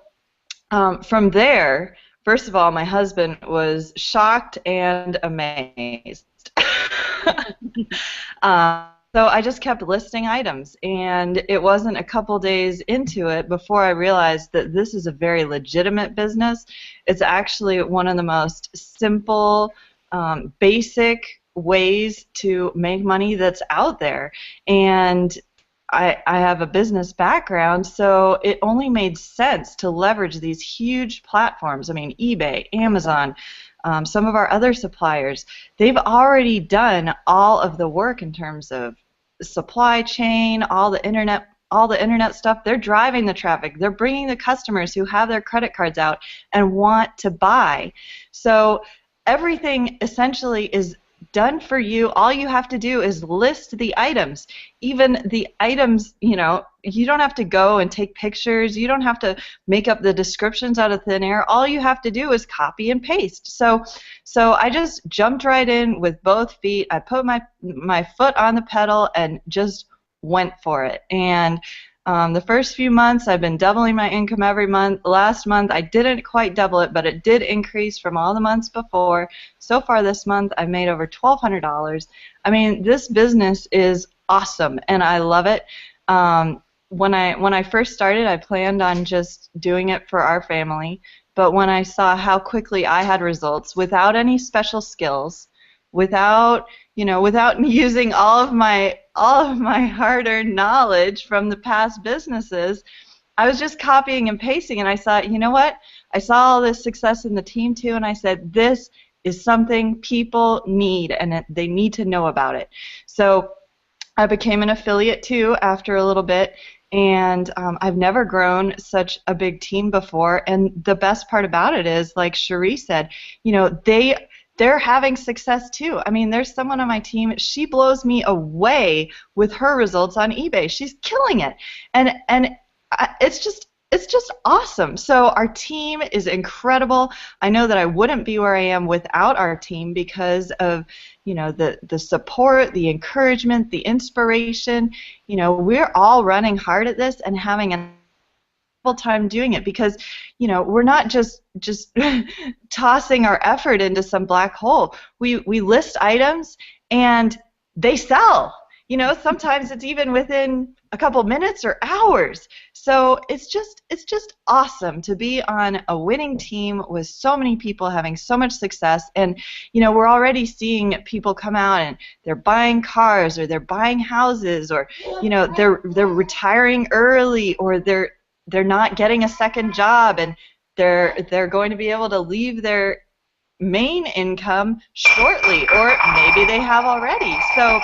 from there, first of all, my husband was shocked and amazed. So I just kept listing items, and it wasn't a couple days into it before I realized that this is a very legitimate business. It's actually one of the most simple, basic ways to make money that's out there. And I have a business background, so it only made sense to leverage these huge platforms. I mean, eBay, Amazon, some of our other suppliers, they've already done all of the work in terms of supply chain, all the internet stuff. They're driving the traffic. They're bringing the customers who have their credit cards out and want to buy. So everything essentially is done for you. All you have to do is list the items. Even the items, you don't have to go and take pictures. You don't have to make up the descriptions out of thin air. All you have to do is copy and paste. So I just jumped right in with both feet. I put my foot on the pedal and just went for it. And the first few months, I've been doubling my income every month. Last month, I didn't quite double it, but it did increase from all the months before. So far this month, I've made over $1,200. I mean, this business is awesome, and I love it. When I first started, I planned on just doing it for our family, but when I saw how quickly I had results without any special skills, without using all of my hard-earned knowledge from the past businesses, I was just copying and pasting, and I thought, you know what? I saw all this success in the team too, and I said, this is something people need, and they need to know about it. So I became an affiliate too after a little bit, and I've never grown such a big team before. And the best part about it is, like Cherie said, they're having success too. I mean, there's someone on my team, she blows me away with her results on eBay. She's killing it. And it's just awesome. So our team is incredible. I know that I wouldn't be where I am without our team because of, the support, the encouragement, the inspiration. We're all running hard at this and having a time doing it because we're not just tossing our effort into some black hole. We list items and they sell. Sometimes it's even within a couple minutes or hours. So it's just awesome to be on a winning team with so many people having so much success. And we're already seeing people come out and they're buying cars or they're buying houses or they're retiring early or they're not getting a second job and they're going to be able to leave their main income shortly, or maybe they have already. So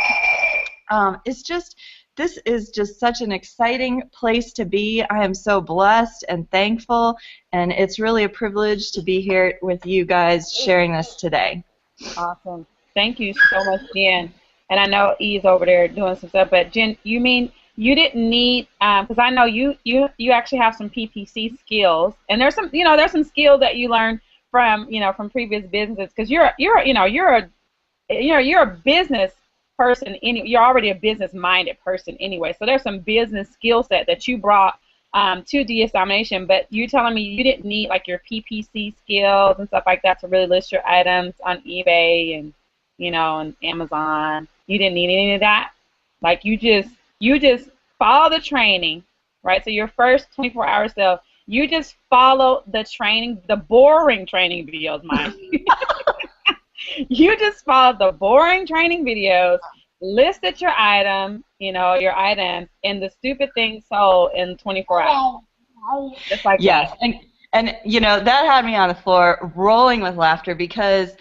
this is just such an exciting place to be. I am so blessed and thankful, and it's really a privilege to be here with you guys sharing this today. Awesome. Thank you so much, Jen. And I know E's over there doing some stuff, but Jen, you mean you didn't need, because I know you actually have some PPC skills, and there's some skills that you learned from previous businesses, because you're a business person. You're already a business-minded person anyway, so there's some business skill set that you brought to DS Domination. But you're telling me you didn't need like your PPC skills and stuff like that to really list your items on eBay and and Amazon. You didn't need any of that. Like you just follow the training, right? So your first 24-hour sale, you just follow the training, the boring training videos, mind you. You just followed the boring training videos, listed your item, your items, and the stupid thing sold in 24 hours. Just like yes, that. And that had me on the floor rolling with laughter, because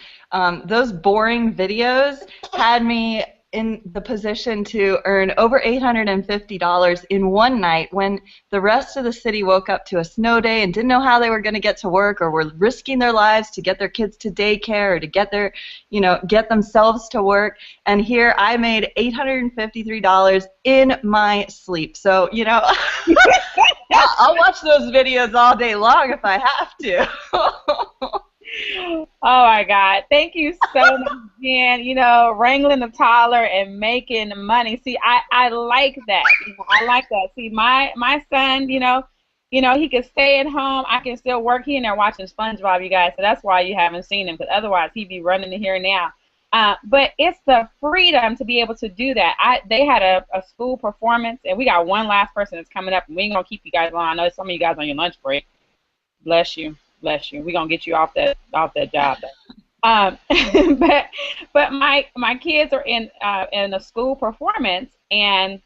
those boring videos had me in the position to earn over $850 in one night, when the rest of the city woke up to a snow day and didn't know how they were going to get to work, or were risking their lives to get their kids to daycare, or to get get themselves to work. And here I made $853 in my sleep. So I'll watch those videos all day long if I have to. Oh my God! Thank you so much, Jen. Wrangling the toddler and making money. See, I like that. I like that. See, my son, he can stay at home. I can still work. He in there watching SpongeBob, you guys. So that's why you haven't seen him, because otherwise he'd be running in here and now. But it's the freedom to be able to do that. They had a school performance, and we got one last person that's coming up, and we ain't gonna keep you guys long. I know some of you guys on your lunch break. Bless you. Bless you. We're gonna get you off that job. But my kids are in a school performance, and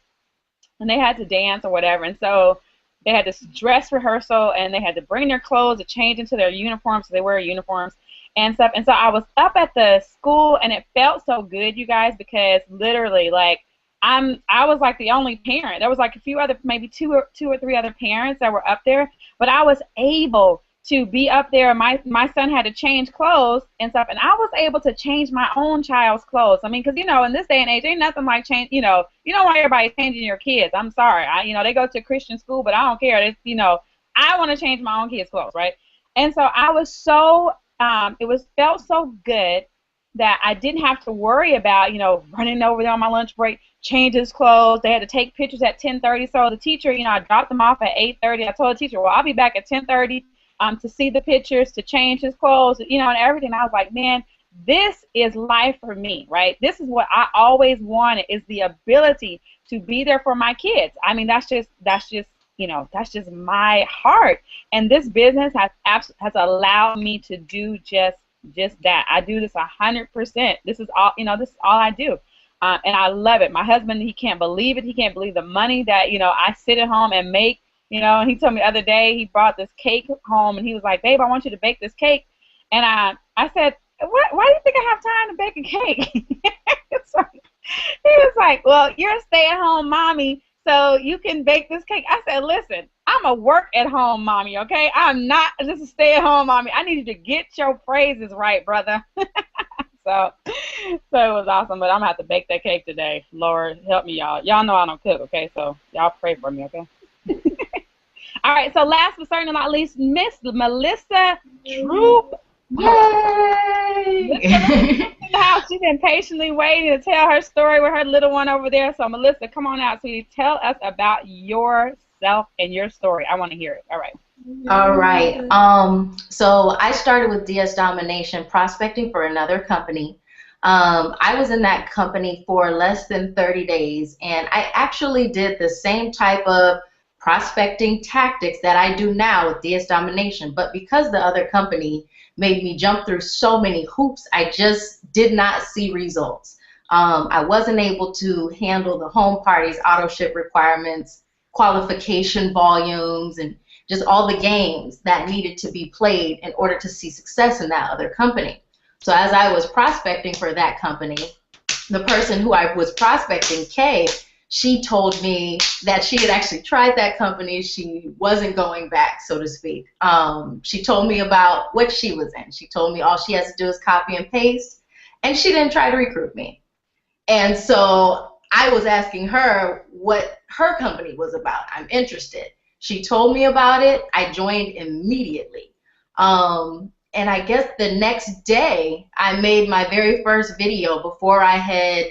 they had to dance or whatever, and so they had this dress rehearsal, and they had to bring their clothes to change into their uniforms, so they wear uniforms and stuff. And so I was up at the school, and it felt so good, you guys, because literally, like, I was like the only parent. There was like a few other, maybe two or three other parents that were up there, but I was able to be up there. My son had to change clothes and stuff, and I was able to change my own child's clothes. I mean, because in this day and age, ain't nothing like change. You don't want everybody changing your kids. I'm sorry. They go to a Christian school, but I don't care. It's, I want to change my own kids' clothes, right? And so I was so felt so good that I didn't have to worry about running over there on my lunch break, change his clothes. They had to take pictures at 10:30. So the teacher, I dropped them off at 8:30. I told the teacher, well, I'll be back at 10:30. To see the pictures, to change his clothes, and everything. I was like, man, this is life for me, right? This is what I always wanted, is the ability to be there for my kids. I mean, that's just my heart. And this business has allowed me to do just that. I do this 100%. This is all, this is all I do. And I love it. My husband, he can't believe it. He can't believe the money that, I sit at home and make. And he told me the other day he brought this cake home, and he was like, babe, I want you to bake this cake. And I said, why do you think I have time to bake a cake? He was like, well, you're a stay-at-home mommy, so you can bake this cake. I said, listen, I'm a work-at-home mommy, okay? I'm not just a stay-at-home mommy. I need you to get your phrases right, brother. So it was awesome, but I'm going to have to bake that cake today. Lord, help me, y'all. Y'all know I don't cook, okay? So y'all pray for me, okay? All right, so last but certainly not least, Miss Melissa Troupe. Yay! She's been patiently waiting to tell her story with her little one over there. So Melissa, come on out, sweetie. Tell us about yourself and your story. I want to hear it. All right. All right. So I started with DS Domination prospecting for another company. I was in that company for less than 30 days, and I actually did the same type of prospecting tactics that I do now with DS Domination, but because the other company made me jump through so many hoops, I just did not see results. I wasn't able to handle the home parties, auto ship requirements, qualification volumes, and just all the games that needed to be played in order to see success in that other company. So as I was prospecting for that company, the person who I was prospecting, Kay, she told me that she had actually tried that company. She wasn't going back, so to speak. She told me about what she was in. She told me all she has to do is copy and paste, and she didn't try to recruit me. And so I was asking her what her company was about. I'm interested. She told me about it. I joined immediately. And I guess the next day, I made my very first video before I had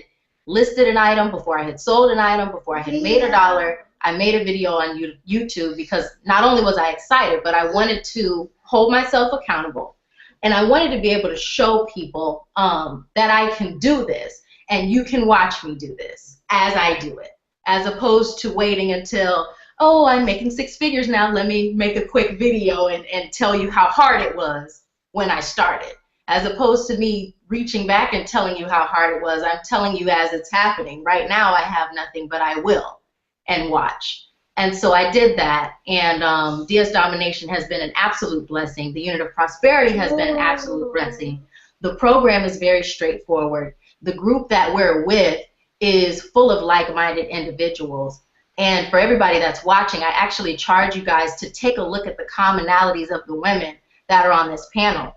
listed an item, before I had sold an item, before I had made $1. I made a video on YouTube because not only was I excited, but I wanted to hold myself accountable. And I wanted to be able to show people that I can do this, and you can watch me do this as I do it, as opposed to waiting until, oh, I'm making 6 figures now, let me make a quick video and tell you how hard it was when I started. As opposed to me reaching back and telling you how hard it was, I'm telling you as it's happening. Right now I have nothing, but I will, and watch. And so I did that, and DS Domination has been an absolute blessing. The Unit of Prosperity has been an absolute blessing. The program is very straightforward. The group that we're with is full of like-minded individuals. And for everybody that's watching, I actually charge you guys to take a look at the commonalities of the women that are on this panel.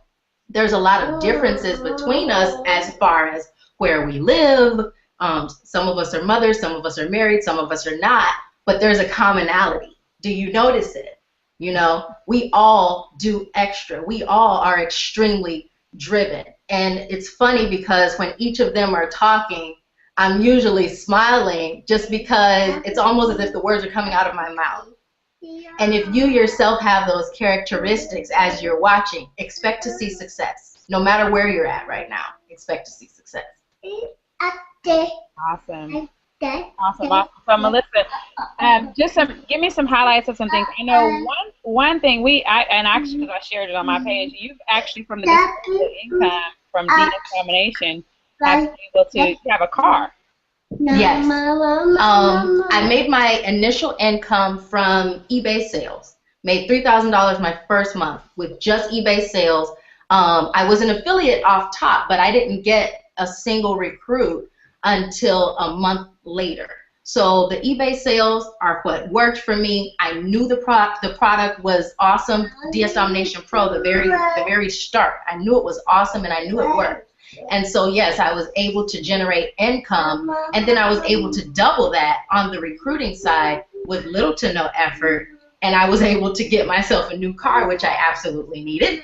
There's a lot of differences between us as far as where we live. Some of us are mothers, some of us are married, some of us are not, but there's a commonality. Do you notice it? You know, we all do extra. We all are extremely driven. And it's funny because when each of them are talking, I'm usually smiling just because it's almost as if the words are coming out of my mouth. And if you yourself have those characteristics as you're watching, expect to see success. No matter where you're at right now, expect to see success. Awesome. Awesome. So Melissa, give me some highlights of some things. I know one thing and actually because I shared it on my page, you've actually from the disposable income from DS Domination have been able to have a car. Yes. I made my initial income from eBay sales. Made $3,000 my first month with just eBay sales. I was an affiliate off top, but I didn't get a single recruit until a month later. So the eBay sales are what worked for me. I knew the product was awesome. DS Domination Pro, the very start. I knew it was awesome and I knew it worked. And so yes, I was able to generate income, and then I was able to double that on the recruiting side with little to no effort, and I was able to get myself a new car, which I absolutely needed.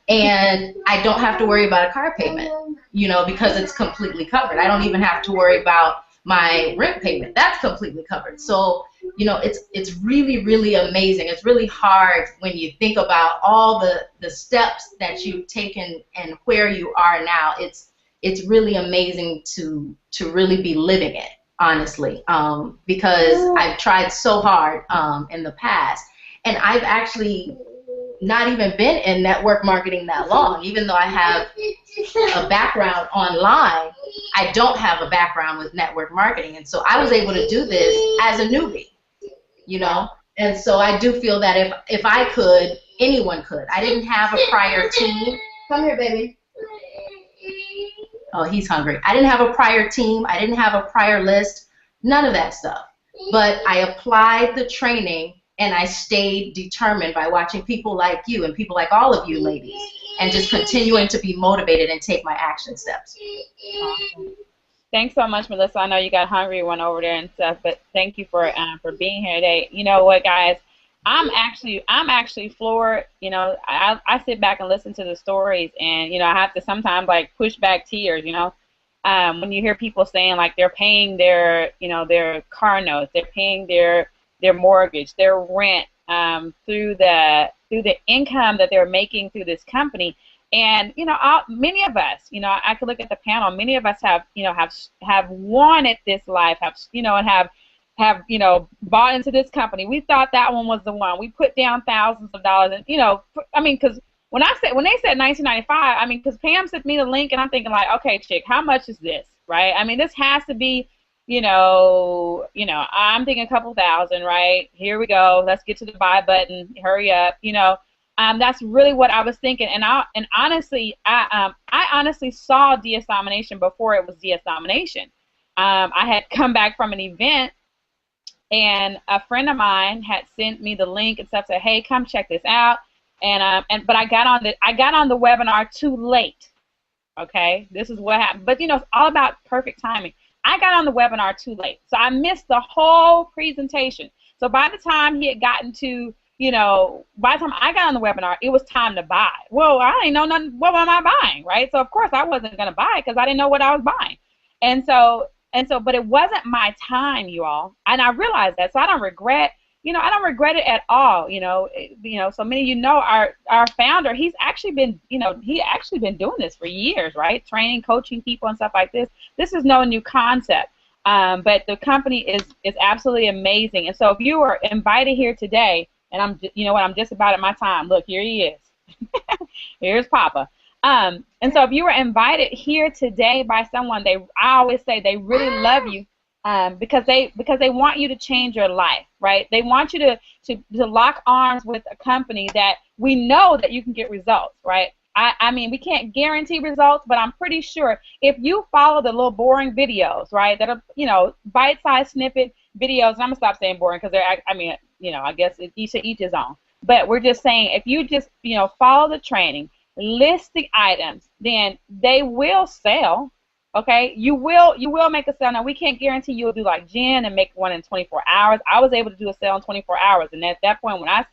And I don't have to worry about a car payment, you know, because it's completely covered. I don't even have to worry about my rent payment. That's completely covered. So, you know, it's really, really amazing. It's really hard when you think about all the steps that you've taken and where you are now. It's really amazing to really be living it, honestly, because I've tried so hard in the past. And I've actually not even been in network marketing that long. Even though I have a background online, I don't have a background with network marketing. And so I was able to do this as a newbie, you know. And so I do feel that if I could, anyone could. I didn't have a prior team. Come here, baby. Oh, he's hungry. I didn't have a prior team. I didn't have a prior list. None of that stuff. But I applied the training, and I stayed determined by watching people like you and people like all of you ladies, and just continuing to be motivated and take my action steps. Awesome. Thanks so much, Melissa. I know you got hungry, went over there and stuff, but thank you for being here today. You know what, guys? I'm actually floored. You know, I sit back and listen to the stories, and you know, I have to sometimes like push back tears. You know, when you hear people saying like they're paying their car notes, they're paying their mortgage, their rent through the income that they're making through this company. And you know, many of us, you know, I could look at the panel. Many of us have wanted this life, have bought into this company. We thought that one was the one. We put down thousands of dollars, and you know, I mean, because when they said 1995, I mean, because Pam sent me the link, and I'm thinking like, okay, chick, how much is this, right? I mean, this has to be. You know, I'm thinking a couple thousand, right? Here we go. Let's get to the buy button. Hurry up, you know. That's really what I was thinking. And honestly, I honestly saw DS Domination before it was DS Domination. I had come back from an event, and a friend of mine had sent me the link and stuff. Said, "Hey, come check this out." But I got on the webinar too late. Okay, this is what happened. But you know, it's all about perfect timing. I got on the webinar too late, so I missed the whole presentation. So by the time he had gotten to, you know, by the time I got on the webinar, it was time to buy. Well, I didn't know nothing. What am I buying, right? So of course I wasn't going to buy it because I didn't know what I was buying. And so, but it wasn't my time, you all, and I realized that. So I don't regret. You know, I don't regret it at all. You know, so many of you know our founder. He's actually been, you know, been doing this for years, right? Training, coaching people and stuff like this. This is no new concept. But the company is absolutely amazing. And so if you are invited here today, and you know what, I'm just about at my time. Look, here he is. Here's Papa. And so if you were invited here today by someone, I always say they really love you. Because they want you to change your life, right? They want you to lock arms with a company that we know that you can get results, right? I mean, we can't guarantee results, but I'm pretty sure if you follow the little boring videos, right, that are, you know, bite-sized snippet videos, and I'm going to stop saying boring because I mean, you know, I guess each his own. But we're just saying if you just, you know, follow the training, list the items, then they will sell. Okay, you will make a sale. Now we can't guarantee you'll do like Jenn and make one in 24 hours. I was able to do a sale in 24 hours, and at that point, when I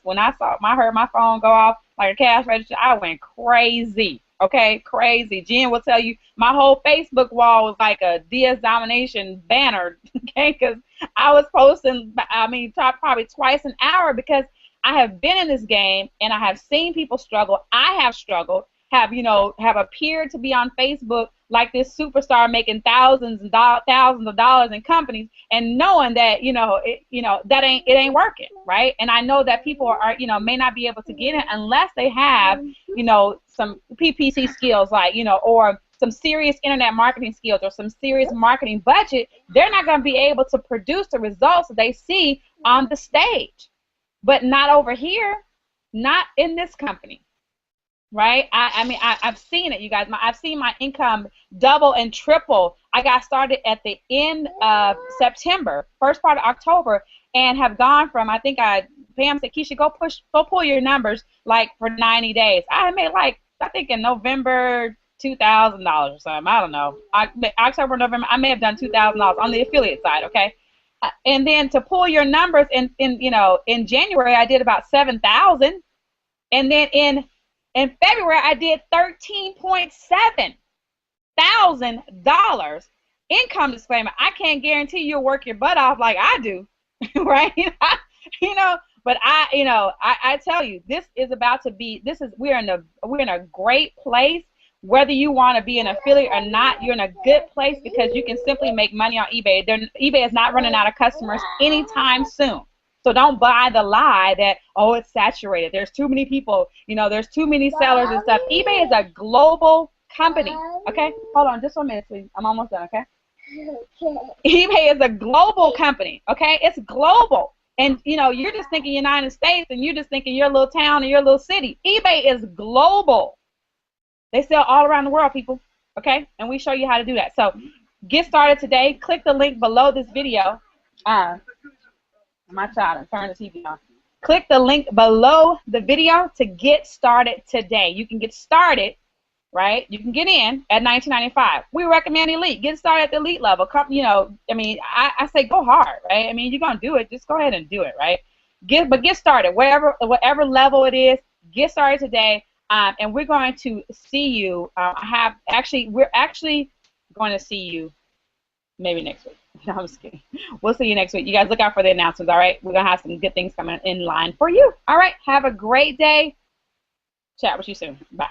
heard my phone go off like a cash register, I went crazy. Okay, crazy. Jenn will tell you my whole Facebook wall was like a DS Domination banner. Okay, because I was posting, I mean, probably twice an hour because I have been in this game and I have seen people struggle. I have struggled. Have appeared to be on Facebook like this superstar making thousands of dollars in companies, and knowing that that ain't working, right? And I know that people are may not be able to get it unless they have some PPC skills, like or some serious internet marketing skills or some serious marketing budget. They're not going to be able to produce the results that they see on the stage, but not over here, not in this company. Right? I mean, I've seen it, you guys. I've seen my income double and triple. I got started at the end of September, first part of October, and have gone from, I think Pam said, Keysha, go pull your numbers like for 90 days. I made like, I think in November, $2,000 or something. I don't know. October, November, I may have done $2,000 on the affiliate side, okay? And then to pull your numbers in January, I did about $7,000. And then in February, I did $13.7 thousand income disclaimer. I can't guarantee you'll work your butt off like I do, right? But I tell you, this is about to be. We're in a great place. Whether you want to be an affiliate or not, you're in a good place because you can simply make money on eBay. eBay is not running out of customers anytime soon. So don't buy the lie that, oh, it's saturated. There's too many people. There's too many sellers and stuff. eBay is a global company. Okay? Hold on just 1 minute, please. I'm almost done, okay? eBay is a global company, okay? It's global. And, you're just thinking United States, and you're just thinking your little town or your little city. eBay is global. They sell all around the world, people, okay? And we show you how to do that. So get started today. Click the link below this video. My child, and turn the TV on. Click the link below the video to get started today. You can get started, right? You can get in at $19.95. We recommend Elite. Get started at the Elite level. I say go hard, right? I mean, you're gonna do it. Just go ahead and do it, right? Get started. Whatever level it is, get started today. And we're going to see you. We're actually going to see you maybe next week. No, I'm just kidding. We'll see you next week. You guys look out for the announcements, all right? We're going to have some good things coming in line for you. All right, have a great day. Chat with you soon. Bye.